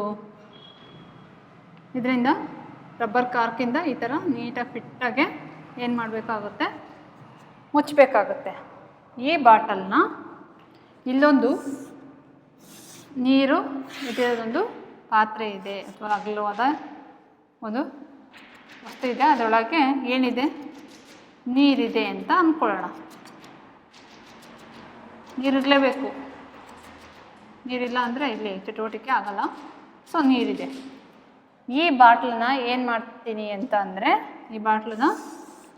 ಇದರಿಂದ ರಬ್ಬರ್ ಕಾರ್ಕಿಂದ ಈ ಥರ ನೀಟಾಗಿ ಫಿಟ್ಟಾಗೆ ಏನು ಮಾಡಬೇಕಾಗುತ್ತೆ, ಮುಚ್ಚಬೇಕಾಗುತ್ತೆ. ಈ ಬಾಟಲ್ನ ಇಲ್ಲೊಂದು ನೀರು ಇದರದೊಂದು ಪಾತ್ರೆ ಇದೆ ಅಥವಾ ಅಗಲವಾದ ಒಂದು ವಸ್ತು ಇದೆ, ಅದರೊಳಗೆ ಏನಿದೆ, ನೀರಿದೆ ಅಂತ ಅಂದ್ಕೊಳ್ಳೋಣ. ನೀರಿರಲೇಬೇಕು, ನೀರಿಲ್ಲ ಅಂದರೆ ಇಲ್ಲಿ ಚಟುವಟಿಕೆ ಆಗಲ್ಲ. ಸೊ ನೀರಿದೆ. ಈ ಬಾಟ್ಲನ್ನ ಏನು ಮಾಡ್ತೀನಿ ಅಂತ ಅಂದರೆ, ಈ ಬಾಟ್ಲನ್ನ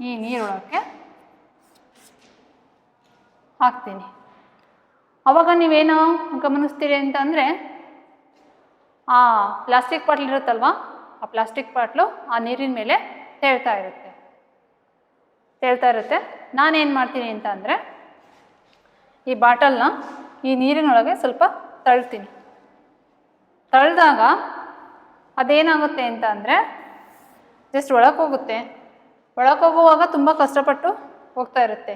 ಈ ನೀರೊಳಕ್ಕೆ ಹಾಕ್ತೀನಿ. ಆವಾಗ ನೀವೇನು ಗಮನಿಸ್ತೀರಿ ಅಂತ ಅಂದರೆ, ಆ ಪ್ಲಾಸ್ಟಿಕ್ ಬಾಟ್ಲ್ ಇರುತ್ತಲ್ವ, ಆ ಪ್ಲಾಸ್ಟಿಕ್ ಬಾಟ್ಲು ಆ ನೀರಿನ ಮೇಲೆ ತೇಲ್ತಾ ಇರುತ್ತೆ. ನಾನೇನು ಮಾಡ್ತೀನಿ ಅಂತ ಅಂದರೆ, ಈ ಬಾಟಲ್ನ ಈ ನೀರಿನೊಳಗೆ ಸ್ವಲ್ಪ ತಳ್ತೀನಿ. ತಳ್ಳಿದಾಗ ಅದೇನಾಗುತ್ತೆ ಅಂತ ಅಂದರೆ, ಜಸ್ಟ್ ಒಳಗೆ ಹೋಗುತ್ತೆ. ಒಳಗೆ ಹೋಗುವಾಗ ತುಂಬ ಕಷ್ಟಪಟ್ಟು ಹೋಗ್ತಾ ಇರುತ್ತೆ.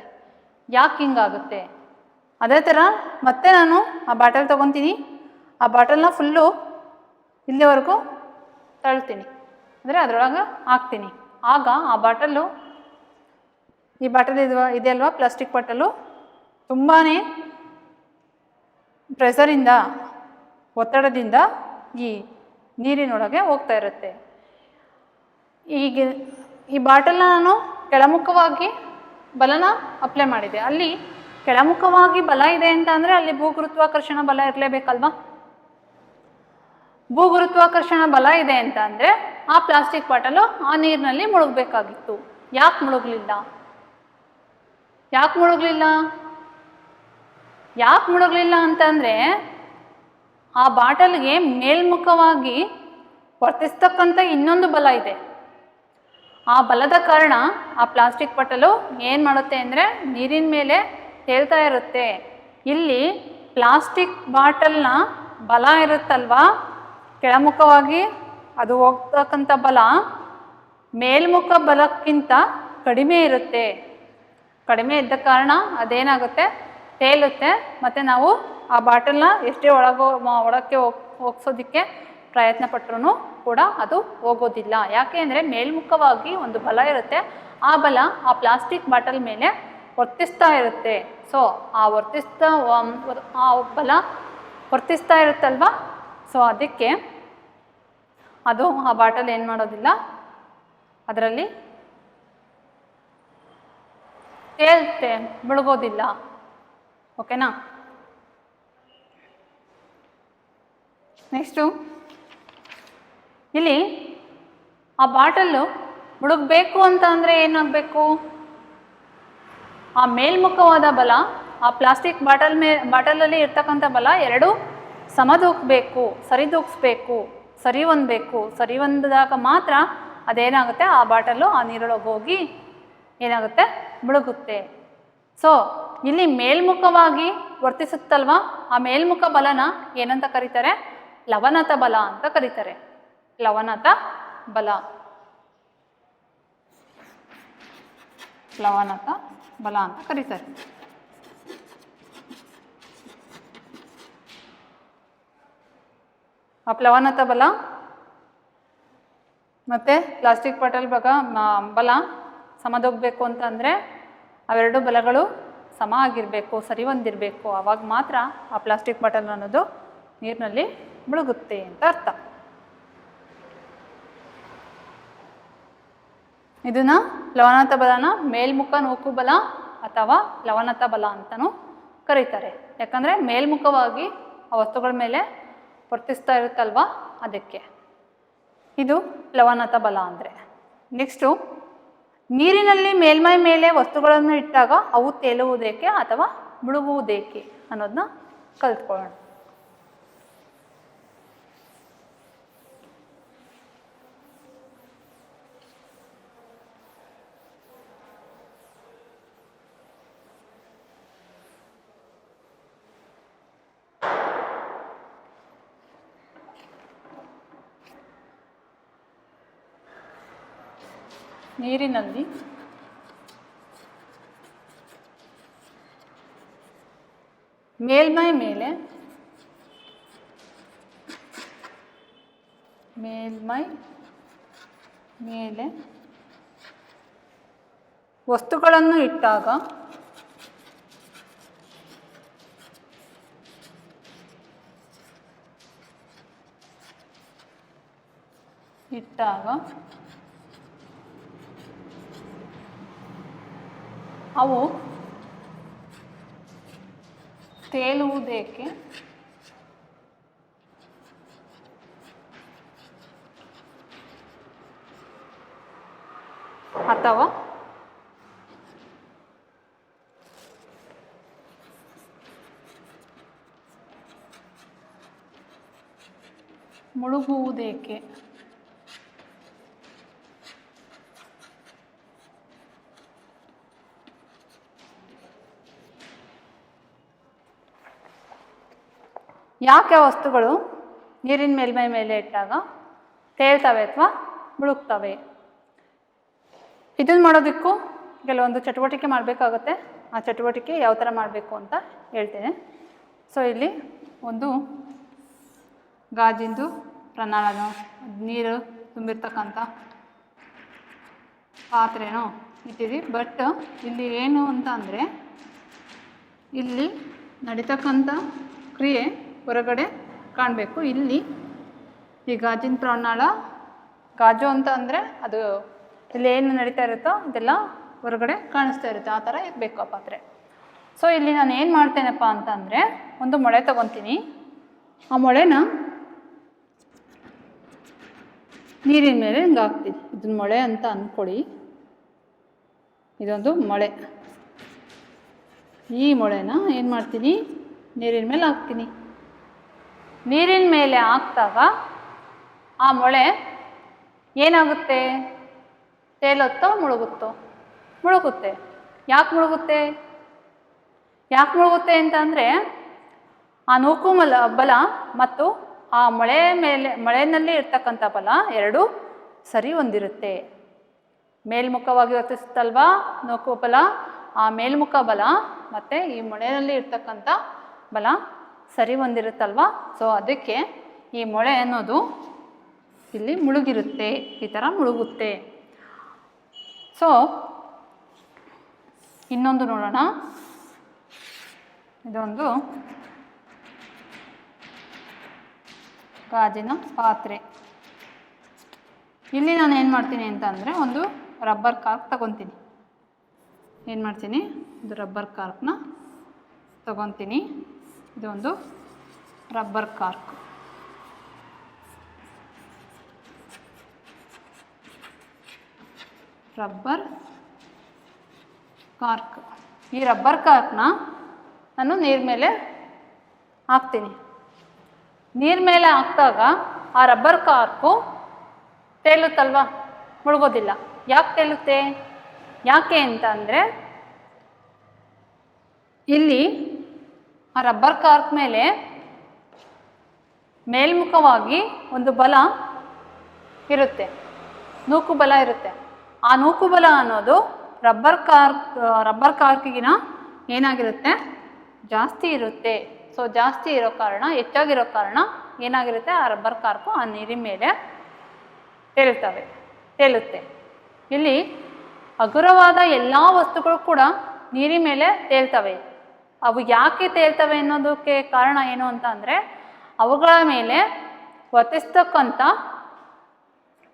ಯಾಕೆ ಹಿಂಗಾಗುತ್ತೆ? ಅದೇ ಥರ ಮತ್ತೆ ನಾನು ಆ ಬಾಟಲ್ ತೊಗೊತೀನಿ, ಆ ಬಾಟಲ್ನ ಫುಲ್ಲು ಇಲ್ಲಿವರೆಗೂ ತಳ್ತೀನಿ, ಅಂದರೆ ಅದರೊಳಗೆ ಹಾಕ್ತೀನಿ. ಆಗ ಆ ಬಾಟಲ್ಲು, ಈ ಬಾಟಲ್ ಇದೆ ಅಲ್ವಾ, ಪ್ಲಾಸ್ಟಿಕ್ ಬಾಟಲು ತುಂಬಾ ಪ್ರೆಷರಿಂದ ಒತ್ತಡದಿಂದ ಈ ನೀರಿನೊಳಗೆ ಹೋಗ್ತಾ ಇರುತ್ತೆ. ಈಗ ಈ ಬಾಟಲ್ನ ನಾನು ಕೆಳಮುಖವಾಗಿ ಬಲನ ಅಪ್ಲೈ ಮಾಡಿದೆ. ಅಲ್ಲಿ ಕೆಳಮುಖವಾಗಿ ಬಲ ಇದೆ ಅಂತ ಅಂದರೆ ಅಲ್ಲಿ ಭೂಗುರುತ್ವಾಕರ್ಷಣ ಬಲ ಇರಲೇಬೇಕಲ್ವಾ. ಭೂಗುರುತ್ವಾಕರ್ಷಣ ಬಲ ಇದೆ ಅಂತ ಅಂದರೆ ಆ ಪ್ಲಾಸ್ಟಿಕ್ ಬಾಟಲು ಆ ನೀರಿನಲ್ಲಿ ಮುಳುಗಬೇಕಾಗಿತ್ತು. ಯಾಕೆ ಮುಳುಗಲಿಲ್ಲ? ಯಾಕೆ ಮುಳುಗಲಿಲ್ಲ ಅಂತಂದರೆ ಆ ಬಾಟಲ್ಗೆ ಮೇಲ್ಮುಖವಾಗಿ ವರ್ತಿಸ್ತಕ್ಕಂಥ ಇನ್ನೊಂದು ಬಲ ಇದೆ. ಆ ಬಲದ ಕಾರಣ ಆ ಪ್ಲಾಸ್ಟಿಕ್ ಬಾಟಲು ಏನು ಮಾಡುತ್ತೆ ಅಂದರೆ ನೀರಿನ ಮೇಲೆ ತೇಲ್ತಾ ಇರುತ್ತೆ. ಇಲ್ಲಿ ಪ್ಲಾಸ್ಟಿಕ್ ಬಾಟಲ್ನ ಬಲ ಇರುತ್ತಲ್ವಾ, ಕೆಳಮುಖವಾಗಿ ಅದು ಹೋಗ್ತಕ್ಕಂಥ ಬಲ ಮೇಲ್ಮುಖ ಬಲಕ್ಕಿಂತ ಕಡಿಮೆ ಇರುತ್ತೆ. ಕಡಿಮೆ ಇದ್ದ ಕಾರಣ ಅದೇನಾಗುತ್ತೆ, ತೇಲುತ್ತೆ. ಮತ್ತು ನಾವು ಆ ಬಾಟಲ್ನ ಎಷ್ಟೇ ಒಳಕ್ಕೆ ಹೋಗ್ಸೋದಕ್ಕೆ ಪ್ರಯತ್ನ ಪಟ್ಟರೂ ಕೂಡ ಅದು ಹೋಗೋದಿಲ್ಲ. ಯಾಕೆ ಅಂದರೆ ಮೇಲ್ಮುಖವಾಗಿ ಒಂದು ಬಲ ಇರುತ್ತೆ. ಆ ಬಲ ಆ ಪ್ಲಾಸ್ಟಿಕ್ ಬಾಟಲ್ ಮೇಲೆ ವರ್ತಿಸ್ತಾ ಇರುತ್ತೆ. ಸೊ ಆ ಬಲ ವರ್ತಿಸ್ತಾ ಇರುತ್ತಲ್ವ, ಸೊ ಅದಕ್ಕೆ ಅದು ಆ ಬಾಟಲ್ ಏನು ಮಾಡೋದಿಲ್ಲ, ಅದರಲ್ಲಿ ತೇlte ಮುಳುಗೋದಿಲ್ಲ. ಓಕೆನಾ? ನೆಕ್ಸ್ಟು ಇಲ್ಲಿ ಆ ಬಾಟಲ್ಲು ಮುಳುಗಬೇಕು ಅಂತ ಅಂದರೆ ಏನಾಗಬೇಕು, ಆ ಮೇಲ್ಮುಖವಾದ ಬಲ ಆ ಪ್ಲಾಸ್ಟಿಕ್ ಬಾಟಲಲ್ಲಿ ಇರ್ತಕ್ಕಂಥ ಬಲ ಎರಡು ಸಮದೂಗಬೇಕು, ಸರಿದೂಗಿಸ್ಬೇಕು, ಸರಿ ಹೊಂದಿದಾಗ ಮಾತ್ರ ಅದೇನಾಗುತ್ತೆ, ಆ ಬಾಟಲು ಆ ನೀರೊಳಗೆ ಹೋಗಿ ಏನಾಗುತ್ತೆ, ಮುಳುಗುತ್ತೆ. ಸೊ ಇಲ್ಲಿ ಮೇಲ್ಮುಖವಾಗಿ ವರ್ತಿಸುತ್ತಲ್ವ, ಆ ಮೇಲ್ಮುಖ ಬಲನ ಏನಂತ ಕರೀತಾರೆ, ಲವನತ ಬಲ ಅಂತ ಕರೀತಾರೆ. ಲವನತ ಬಲ ಅಂತ ಕರೀತಾರೆ. ಆ ಪ್ಲವನತ ಬಲ ಮತ್ತು ಪ್ಲಾಸ್ಟಿಕ್ ಬಾಟಲ್ ಬಲ ಸಮದೋಗಬೇಕು ಅಂತ ಅಂದರೆ ಅವೆರಡು ಬಲಗಳು ಸಮ ಆಗಿರಬೇಕು, ಸರಿ ಹೊಂದಿರಬೇಕು. ಆವಾಗ ಮಾತ್ರ ಆ ಪ್ಲಾಸ್ಟಿಕ್ ಬಾಟಲ್ ಅನ್ನೋದು ನೀರಿನಲ್ಲಿ ಮುಳುಗುತ್ತೆ ಅಂತ ಅರ್ಥ. ಇದನ್ನು ಲವನತ ಬಲನ ಮೇಲ್ಮುಖ ನೂಕು ಬಲ ಅಥವಾ ಲವನತ ಬಲ ಅಂತಲೂ ಕರೀತಾರೆ. ಯಾಕಂದರೆ ಮೇಲ್ಮುಖವಾಗಿ ಆ ವಸ್ತುಗಳ ಮೇಲೆ ವರ್ತಿಸ್ತಾ ಇರುತ್ತಲ್ವ, ಅದಕ್ಕೆ ಇದು ಲವನತ ಬಲ ಅಂದರೆ. ನೆಕ್ಸ್ಟು ನೀರಿನಲ್ಲಿ ಮೇಲ್ಮೈ ಮೇಲೆ ವಸ್ತುಗಳನ್ನು ಇಟ್ಟಾಗ ಅವು ತೇಲುವುದೇಕೆ ಅಥವಾ ಮುಳುಗುವುದೇಕೆ ಅನ್ನೋದನ್ನ ಕಲ್ತ್ಕೊಳ್ಳೋಣ. ನೀರಿನಲ್ಲಿ ಮೇಲ್ಮೈ ಮೇಲೆ ವಸ್ತುಗಳನ್ನು ಇಟ್ಟಾಗ ಅವು ತೇಲುವುದೇಕೆ ಅಥವಾ ಮುಳುಗುವುದೇಕೆ? ಯಾಕೆ ವಸ್ತುಗಳು ನೀರಿನ ಮೇಲ್ಮೈ ಮೇಲೆ ಇಟ್ಟಾಗ ತೇಲ್ತವೆ ಅಥವಾ ಮುಳುಗ್ತವೆ? ಇದನ್ನು ಮಾಡೋದಕ್ಕೂ ಕೆಲವೊಂದು ಚಟುವಟಿಕೆ ಮಾಡಬೇಕಾಗುತ್ತೆ. ಆ ಚಟುವಟಿಕೆ ಯಾವ ಥರ ಮಾಡಬೇಕು ಅಂತ ಹೇಳ್ತೇನೆ. ಸೊ ಇಲ್ಲಿ ಒಂದು ಗಾಜಿಂದು ಪ್ರಣಾಳನೋ ನೀರು ತುಂಬಿರ್ತಕ್ಕಂಥ ಪಾತ್ರೆನೋ ಇಟ್ಟಿರಿ. ಬಟ್ ಇಲ್ಲಿ ಏನು ಅಂತ ಅಂದರೆ ಇಲ್ಲಿ ನಡೀತಕ್ಕಂಥ ಕ್ರಿಯೆ ಹೊರಗಡೆ ಕಾಣಬೇಕು. ಇಲ್ಲಿ ಈ ಗಾಜಿನ ಪ್ರಾಣಾಳ, ಗಾಜು ಅಂತ ಅಂದರೆ ಅದು ಇಲ್ಲಿ ಏನು ನಡೀತಾ ಇರುತ್ತೋ ಅದೆಲ್ಲ ಹೊರಗಡೆ ಕಾಣಿಸ್ತಾ ಇರುತ್ತೆ, ಆ ಥರ ಇರಬೇಕು ಆ ಪಾತ್ರೆ. ಸೊ ಇಲ್ಲಿ ನಾನು ಏನು ಮಾಡ್ತೇನಪ್ಪ ಅಂತಂದರೆ, ಒಂದು ಮೊಳೆ ತೊಗೊತೀನಿ. ಆ ಮೊಳೆನ ನೀರಿನ ಮೇಲೆ ಹಿಂಗೆ ಹಾಕ್ತೀನಿ. ಇದನ್ನ ಮೊಳೆ ಅಂತ ಅಂದ್ಕೊಳ್ಳಿ. ಇದೊಂದು ಮೊಳೆ. ಈ ಮೊಳೆನ ಏನು ಮಾಡ್ತೀನಿ, ನೀರಿನ ಮೇಲೆ ಹಾಕ್ತೀನಿ. ನೀರಿನ ಮೇಲೆ ಹಾಕಿದಾಗ ಆ ಮೊಳೆ ಏನಾಗುತ್ತೆ, ತೇಲುತ್ತೋ ಮುಳುಗುತ್ತೋ? ಮುಳುಗುತ್ತೆ. ಯಾಕೆ ಮುಳುಗುತ್ತೆ? ಯಾಕೆ ಮುಳುಗುತ್ತೆ ಅಂತ ಅಂದರೆ, ಆ ನೂಕು ಬಲ ಮತ್ತು ಆ ಮೊಳೆಯಲ್ಲಿ ಇರ್ತಕ್ಕಂಥ ಬಲ ಎರಡೂ ಸರಿ ಹೊಂದಿರುತ್ತೆ. ಮೇಲ್ಮುಖವಾಗಿ ವರ್ತಿಸುತ್ತಲ್ವಾ ನೂಕು ಬಲ, ಆ ಮೇಲ್ಮುಖ ಬಲ ಮತ್ತು ಈ ಮೊಳೆಯಲ್ಲಿ ಇರ್ತಕ್ಕಂಥ ಬಲ ಸರಿ ಹೊಂದಿರುತ್ತಲ್ವ. ಸೊ ಅದಕ್ಕೆ ಈ ಮೊಳೆ ಅನ್ನೋದು ಇಲ್ಲಿ ಮುಳುಗಿರುತ್ತೆ, ಈ ಥರ ಮುಳುಗುತ್ತೆ. ಸೊ ಇನ್ನೊಂದು ನೋಡೋಣ. ಇದೊಂದು ಗಾಜಿನ ಪಾತ್ರೆ. ಇಲ್ಲಿ ನಾನು ಏನು ಮಾಡ್ತೀನಿ ಅಂತ ಅಂದರೆ, ಒಂದು ರಬ್ಬರ್ ಕಾರ್ಕ್ ತಗೊತೀನಿ. ಏನು ಮಾಡ್ತೀನಿ, ಒಂದು ರಬ್ಬರ್ ಕಾರ್ಕ್ನ ತಗೊತೀನಿ. ಇದೊಂದು ರಬ್ಬರ್ ಕಾರ್ಕ್. Rubber cork. ಈ ರಬ್ಬರ್ ಕಾರ್ಕ್ನ ನಾನು ನೀರು ಮೇಲೆ ಹಾಕ್ತೀನಿ. ನೀರು ಮೇಲೆ ಹಾಕಿದಾಗ ಆ ರಬ್ಬರ್ ಕಾರ್ಕು ತೇಲುತ್ತಲ್ವ, ಮುಳುಗೋದಿಲ್ಲ. ಯಾಕೆ ತೇಲುತ್ತೆ? ಯಾಕೆ ಅಂತ ಅಂದರೆ, ಇಲ್ಲಿ ಆ ರಬ್ಬರ್ ಕಾರ್ಕ್ ಮೇಲೆ ಮೇಲ್ಮುಖವಾಗಿ ಒಂದು ಬಲ ಇರುತ್ತೆ, ನೂಕು ಬಲ ಇರುತ್ತೆ. ಆ ನೂಕು ಬಲ ಅನ್ನೋದು ರಬ್ಬರ್ ಕಾರ್ಕಿಗಿನ ಏನಾಗಿರುತ್ತೆ, ಜಾಸ್ತಿ ಇರುತ್ತೆ. ಸೊ ಜಾಸ್ತಿ ಇರೋ ಕಾರಣ, ಹೆಚ್ಚಾಗಿರೋ ಕಾರಣ ಏನಾಗಿರುತ್ತೆ, ಆ ರಬ್ಬರ್ ಕಾರ್ಕು ಆ ನೀರಿನ ಮೇಲೆ ತೇಲುತ್ತೆ. ಇಲ್ಲಿ ಹಗುರವಾದ ಎಲ್ಲ ವಸ್ತುಗಳು ಕೂಡ ನೀರಿನ ಮೇಲೆ ತೇಲ್ತವೆ. ಅವು ಯಾಕೆ ತೇಲ್ತವೆ ಅನ್ನೋದಕ್ಕೆ ಕಾರಣ ಏನು ಅಂತ ಅಂದರೆ, ಅವುಗಳ ಮೇಲೆ ವರ್ತಿಸ್ತಕ್ಕಂಥ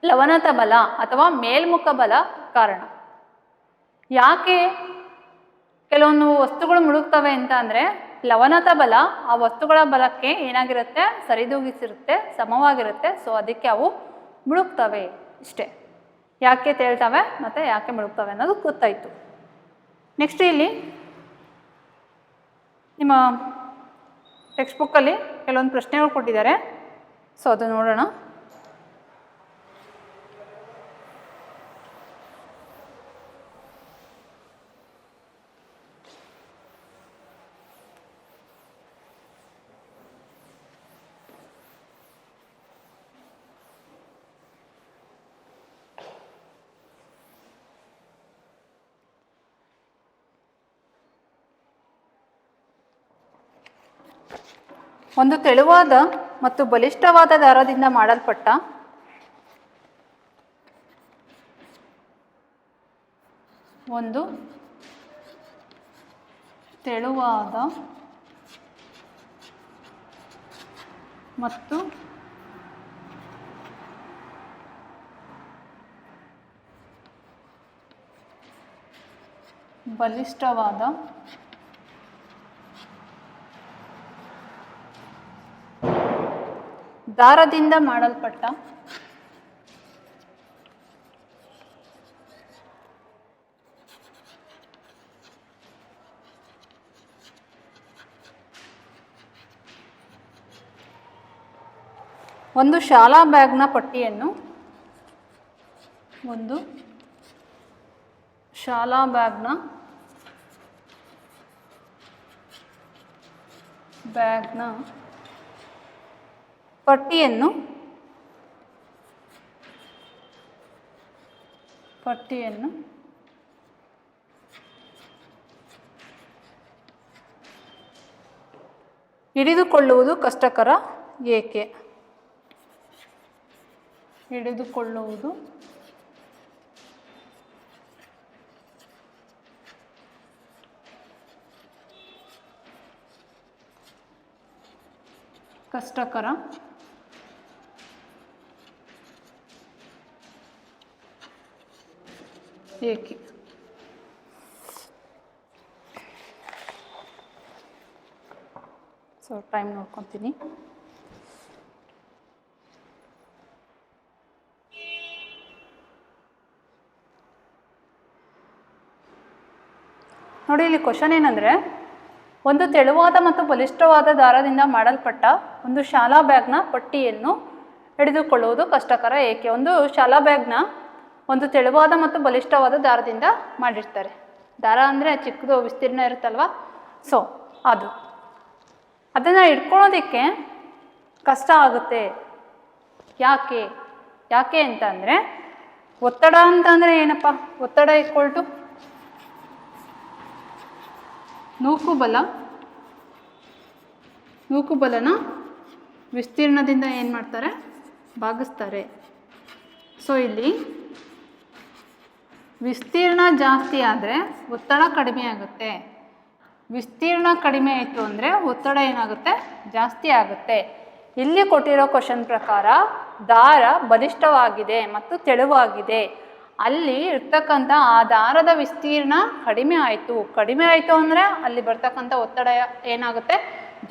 ಲವಣತ ಬಲ ಅಥವಾ ಮೇಲ್ಮುಖ ಬಲ ಕಾರಣ. ಯಾಕೆ ಕೆಲವೊಂದು ವಸ್ತುಗಳು ಮುಳುಗ್ತವೆ ಅಂತ ಅಂದರೆ, ಲವಣತ ಬಲ ಆ ವಸ್ತುಗಳ ಬಲಕ್ಕೆ ಏನಾಗಿರುತ್ತೆ, ಸರಿದೂಗಿಸಿರುತ್ತೆ, ಸಮವಾಗಿರುತ್ತೆ. ಸೊ ಅದಕ್ಕೆ ಅವು ಮುಳುಗ್ತವೆ. ಇಷ್ಟೇ. ಯಾಕೆ ತೇಳ್ತವೆ ಮತ್ತು ಯಾಕೆ ಮುಳುಗ್ತವೆ ಅನ್ನೋದು ಗೊತ್ತಾಯಿತು. ನೆಕ್ಸ್ಟ್ ಇಲ್ಲಿ ನಿಮ್ಮ ಟೆಕ್ಸ್ಟ್ ಬುಕ್ಕಲ್ಲಿ ಕೆಲವೊಂದು ಪ್ರಶ್ನೆಗಳು ಕೊಟ್ಟಿದ್ದಾರೆ. ಸೊ ಅದು ನೋಡೋಣ. ಒಂದು ತೆಳುವಾದ ಮತ್ತು ಬಲಿಷ್ಠವಾದ ದಾರದಿಂದ ಮಾಡಲ್ಪಟ್ಟ ಒಂದು ತೆಳುವಾದ ಮತ್ತು ಬಲಿಷ್ಠವಾದ ದಾರದಿಂದ ಮಾಡಲ್ಪಟ್ಟ ಒಂದು ಶಾಲಾ ಬ್ಯಾಗ್ನ ಪಟ್ಟಿಯನ್ನು ಪಟ್ಟಿಯನ್ನು ಹಿಡಿದುಕೊಳ್ಳುವುದು ಕಷ್ಟಕರ ಏಕೆ? ಹಿಡಿದುಕೊಳ್ಳುವುದು ಕಷ್ಟಕರ ಏಕೆ. ಸೊ ಟೈಮ್ ನೋಡ್ಕೊತೀನಿ. ನೋಡಿ ಇಲ್ಲಿ ಕ್ವಶನ್ ಏನಂದರೆ, ಒಂದು ತೆಳುವಾದ ಮತ್ತು ಬಲಿಷ್ಠವಾದ ದಾರದಿಂದ ಮಾಡಲ್ಪಟ್ಟ ಒಂದು ಶಾಲಾ ಬ್ಯಾಗ್ನ ಪಟ್ಟಿಯನ್ನು ಹಿಡಿದುಕೊಳ್ಳುವುದು ಕಷ್ಟಕರ ಏಕೆ. ಒಂದು ಶಾಲಾ ಬ್ಯಾಗ್ನ ಒಂದು ತೆಳುವಾದ ಮತ್ತು ಬಲಿಷ್ಠವಾದ ದಾರದಿಂದ ಮಾಡಿರ್ತಾರೆ. ದಾರ ಅಂದರೆ ಚಿಕ್ಕದು ವಿಸ್ತೀರ್ಣ ಇರುತ್ತಲ್ವ, ಸೊ ಅದನ್ನು ಇಟ್ಕೊಳ್ಳೋದಕ್ಕೆ ಕಷ್ಟ ಆಗುತ್ತೆ. ಯಾಕೆ ಅಂತ ಅಂದರೆ, ಒತ್ತಡ ಅಂತಂದರೆ ಏನಪ್ಪ, ಒತ್ತಡ ಇಕ್ವಲ್ಟು ನೂಕುಬಲನ ವಿಸ್ತೀರ್ಣದಿಂದ ಏನು ಮಾಡ್ತಾರೆ, ಭಾಗಿಸ್ತಾರೆ. ಸೊ ಇಲ್ಲಿ ವಿಸ್ತೀರ್ಣ ಜಾಸ್ತಿ ಆದರೆ ಒತ್ತಡ ಕಡಿಮೆ ಆಗುತ್ತೆ. ವಿಸ್ತೀರ್ಣ ಕಡಿಮೆ ಆಯಿತು ಅಂದರೆ ಒತ್ತಡ ಏನಾಗುತ್ತೆ, ಜಾಸ್ತಿ ಆಗುತ್ತೆ. ಇಲ್ಲಿ ಕೊಟ್ಟಿರೋ ಕ್ವಶನ್ ಪ್ರಕಾರ ದಾರ ಬಲಿಷ್ಠವಾಗಿದೆ ಮತ್ತು ತೆಳುವಾಗಿದೆ. ಅಲ್ಲಿ ಇರ್ತಕ್ಕಂಥ ಆ ದಾರದ ವಿಸ್ತೀರ್ಣ ಕಡಿಮೆ ಆಯಿತು ಅಂದರೆ ಅಲ್ಲಿ ಬರ್ತಕ್ಕಂಥ ಒತ್ತಡ ಏನಾಗುತ್ತೆ,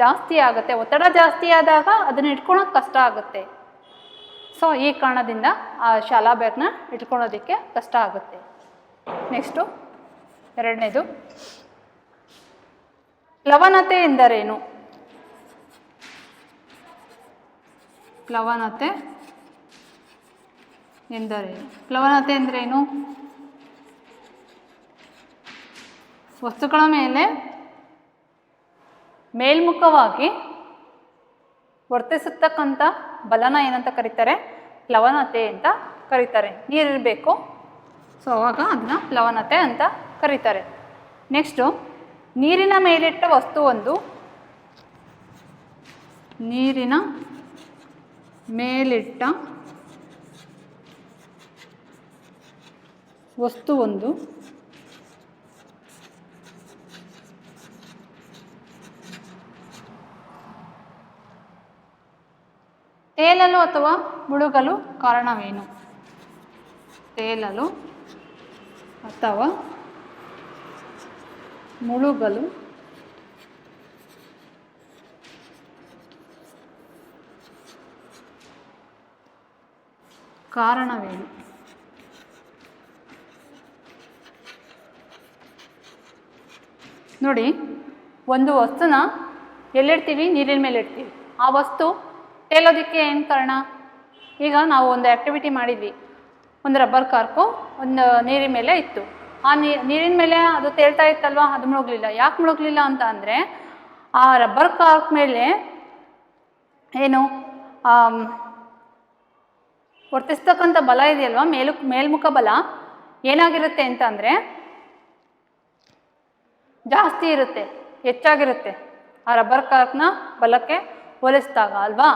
ಜಾಸ್ತಿ ಆಗುತ್ತೆ. ಒತ್ತಡ ಜಾಸ್ತಿ ಆದಾಗ ಅದನ್ನು ಇಟ್ಕೊಳೋಕೆ ಕಷ್ಟ ಆಗುತ್ತೆ. ಸೊ ಈ ಕಾರಣದಿಂದ ಆ ಶಾಲಾ ಬ್ಯಾಗ್ನ ಇಟ್ಕೊಳೋದಕ್ಕೆ ಕಷ್ಟ ಆಗುತ್ತೆ. ನೆಕ್ಸ್ಟು ಎರಡನೇದು, ಪ್ಲವನತೆ ಎಂದರೇನು. ಪ್ಲವನತೆ ಎಂದರೇನು? ವಸ್ತುಗಳ ಮೇಲೆ ಮೇಲ್ಮುಖವಾಗಿ ವರ್ತಿಸತಕ್ಕಂಥ ಬಲನ ಏನಂತ ಕರೀತಾರೆ, ಪ್ಲವನತೆ ಅಂತ ಕರೀತಾರೆ. ನೀರಿರಬೇಕು, ಸೊ ಅವಾಗ ಅದನ್ನ ಪ್ಲವನತೆ ಅಂತ ಕರೀತಾರೆ. ನೆಕ್ಸ್ಟು, ನೀರಿನ ಮೇಲಿಟ್ಟ ವಸ್ತುವೊಂದು ತೇಲಲು ಅಥವಾ ಮುಳುಗಲು ಕಾರಣವೇನು. ತೇಲಲು ಅಥವಾ ಮುಳುಗಲು ಕಾರಣವೇನು. ನೋಡಿ, ಒಂದು ವಸ್ತುನ ಎಲ್ಲಿಡ್ತೀವಿ, ನೀರಿನ ಮೇಲೆ ಇಡ್ತೀವಿ. ಆ ವಸ್ತು ತೇಲೋದಕ್ಕೆ ಏನು ಕಾರಣ? ಈಗ ನಾವು ಒಂದು ಆ್ಯಕ್ಟಿವಿಟಿ ಮಾಡಿದ್ವಿ, ಒಂದು ರಬ್ಬರ್ ಕಾರ್ಕು ಒಂದು ನೀರಿನ ಮೇಲೆ ಇತ್ತು. ಆ ನೀರಿನ ಮೇಲೆ ಅದು ತೇಲ್ತಾ ಇತ್ತಲ್ವ, ಅದು ಮುಳುಗಲಿಲ್ಲ. ಯಾಕೆ ಮುಳುಗಲಿಲ್ಲ ಅಂತ ಅಂದರೆ, ಆ ರಬ್ಬರ್ ಕಾರ್ಕ್ ಮೇಲೆ ಏನು ವರ್ತಿಸ್ತಕ್ಕಂಥ ಬಲ ಇದೆಯಲ್ವ, ಮೇಲ್ಮುಖ ಬಲ ಏನಾಗಿರುತ್ತೆ ಅಂತ ಅಂದರೆ ಜಾಸ್ತಿ ಇರುತ್ತೆ, ಹೆಚ್ಚಾಗಿರುತ್ತೆ ಆ ರಬ್ಬರ್ ಕಾರ್ಕ್ನ ಬಲಕ್ಕೆ ಹೋಲಿಸಿದಾಗ ಅಲ್ವಾ.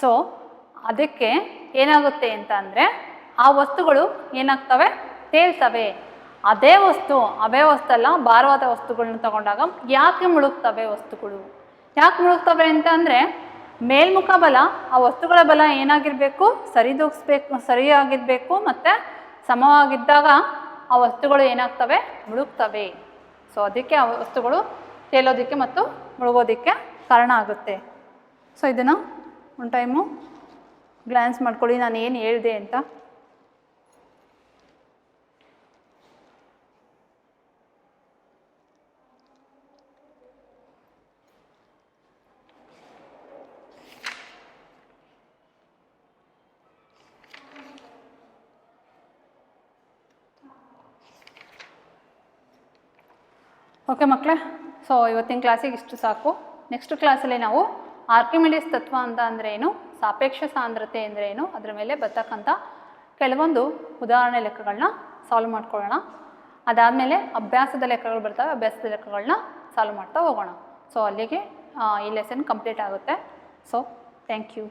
ಸೊ ಅದಕ್ಕೆ ಏನಾಗುತ್ತೆ ಅಂತ ಅಂದರೆ, ಆ ವಸ್ತುಗಳು ಏನಾಗ್ತವೆ, ತೇಲ್ತವೆ. ಅದೇ ವಸ್ತು ಅಲ್ಲ, ಭಾರವಾದ ವಸ್ತುಗಳನ್ನ ತಗೊಂಡಾಗ ಯಾಕೆ ಮುಳುಗ್ತವೆ ವಸ್ತುಗಳು? ಯಾಕೆ ಮುಳುಗ್ತವೆ ಅಂತ ಅಂದರೆ, ಮೇಲ್ಮುಖ ಬಲ, ಆ ವಸ್ತುಗಳ ಬಲ ಏನಾಗಿರಬೇಕು, ಸರಿಯಾಗಿರಬೇಕು ಮತ್ತು ಸಮವಾಗಿದ್ದಾಗ ಆ ವಸ್ತುಗಳು ಏನಾಗ್ತವೆ, ಮುಳುಗ್ತವೆ. ಸೊ ಅದಕ್ಕೆ ಆ ವಸ್ತುಗಳು ತೇಲೋದಕ್ಕೆ ಮತ್ತು ಮುಳುಗೋದಕ್ಕೆ ಕಾರಣ ಆಗುತ್ತೆ. ಸೊ ಇದನ್ನು ಒಂದು ಟೈಮು ಗ್ಲ್ಯಾನ್ಸ್ ಮಾಡ್ಕೊಳ್ಳಿ, ನಾನು ಏನು ಹೇಳಿದೆ ಅಂತ. ಓಕೆ ಮಕ್ಕಳೇ, ಸೊ ಇವತ್ತಿನ ಕ್ಲಾಸಿಗೆ ಇಷ್ಟು ಸಾಕು. ನೆಕ್ಸ್ಟ್ ಕ್ಲಾಸಲ್ಲಿ ನಾವು ಆರ್ಕಿಮಿಡೀಸ್ ತತ್ವ ಅಂತ ಅಂದರೆ ಏನು, ಸಾಪೇಕ್ಷ ಸಾಂದ್ರತೆ ಅಂದರೆ ಏನು, ಅದರ ಮೇಲೆ ಬರ್ತಕ್ಕಂಥ ಕೆಲವೊಂದು ಉದಾಹರಣೆ ಲೆಕ್ಕಗಳನ್ನ ಸಾಲ್ವ್ ಮಾಡ್ಕೊಳ್ಳೋಣ. ಅದಾದಮೇಲೆ ಅಭ್ಯಾಸದ ಲೆಕ್ಕಗಳು ಬರ್ತವೆ, ಅಭ್ಯಾಸದ ಲೆಕ್ಕಗಳನ್ನ ಸಾಲ್ವ್ ಮಾಡ್ತಾ ಹೋಗೋಣ. ಸೊ ಅಲ್ಲಿಗೆ ಈ ಲೆಸನ್ ಕಂಪ್ಲೀಟ್ ಆಗುತ್ತೆ. So thank you.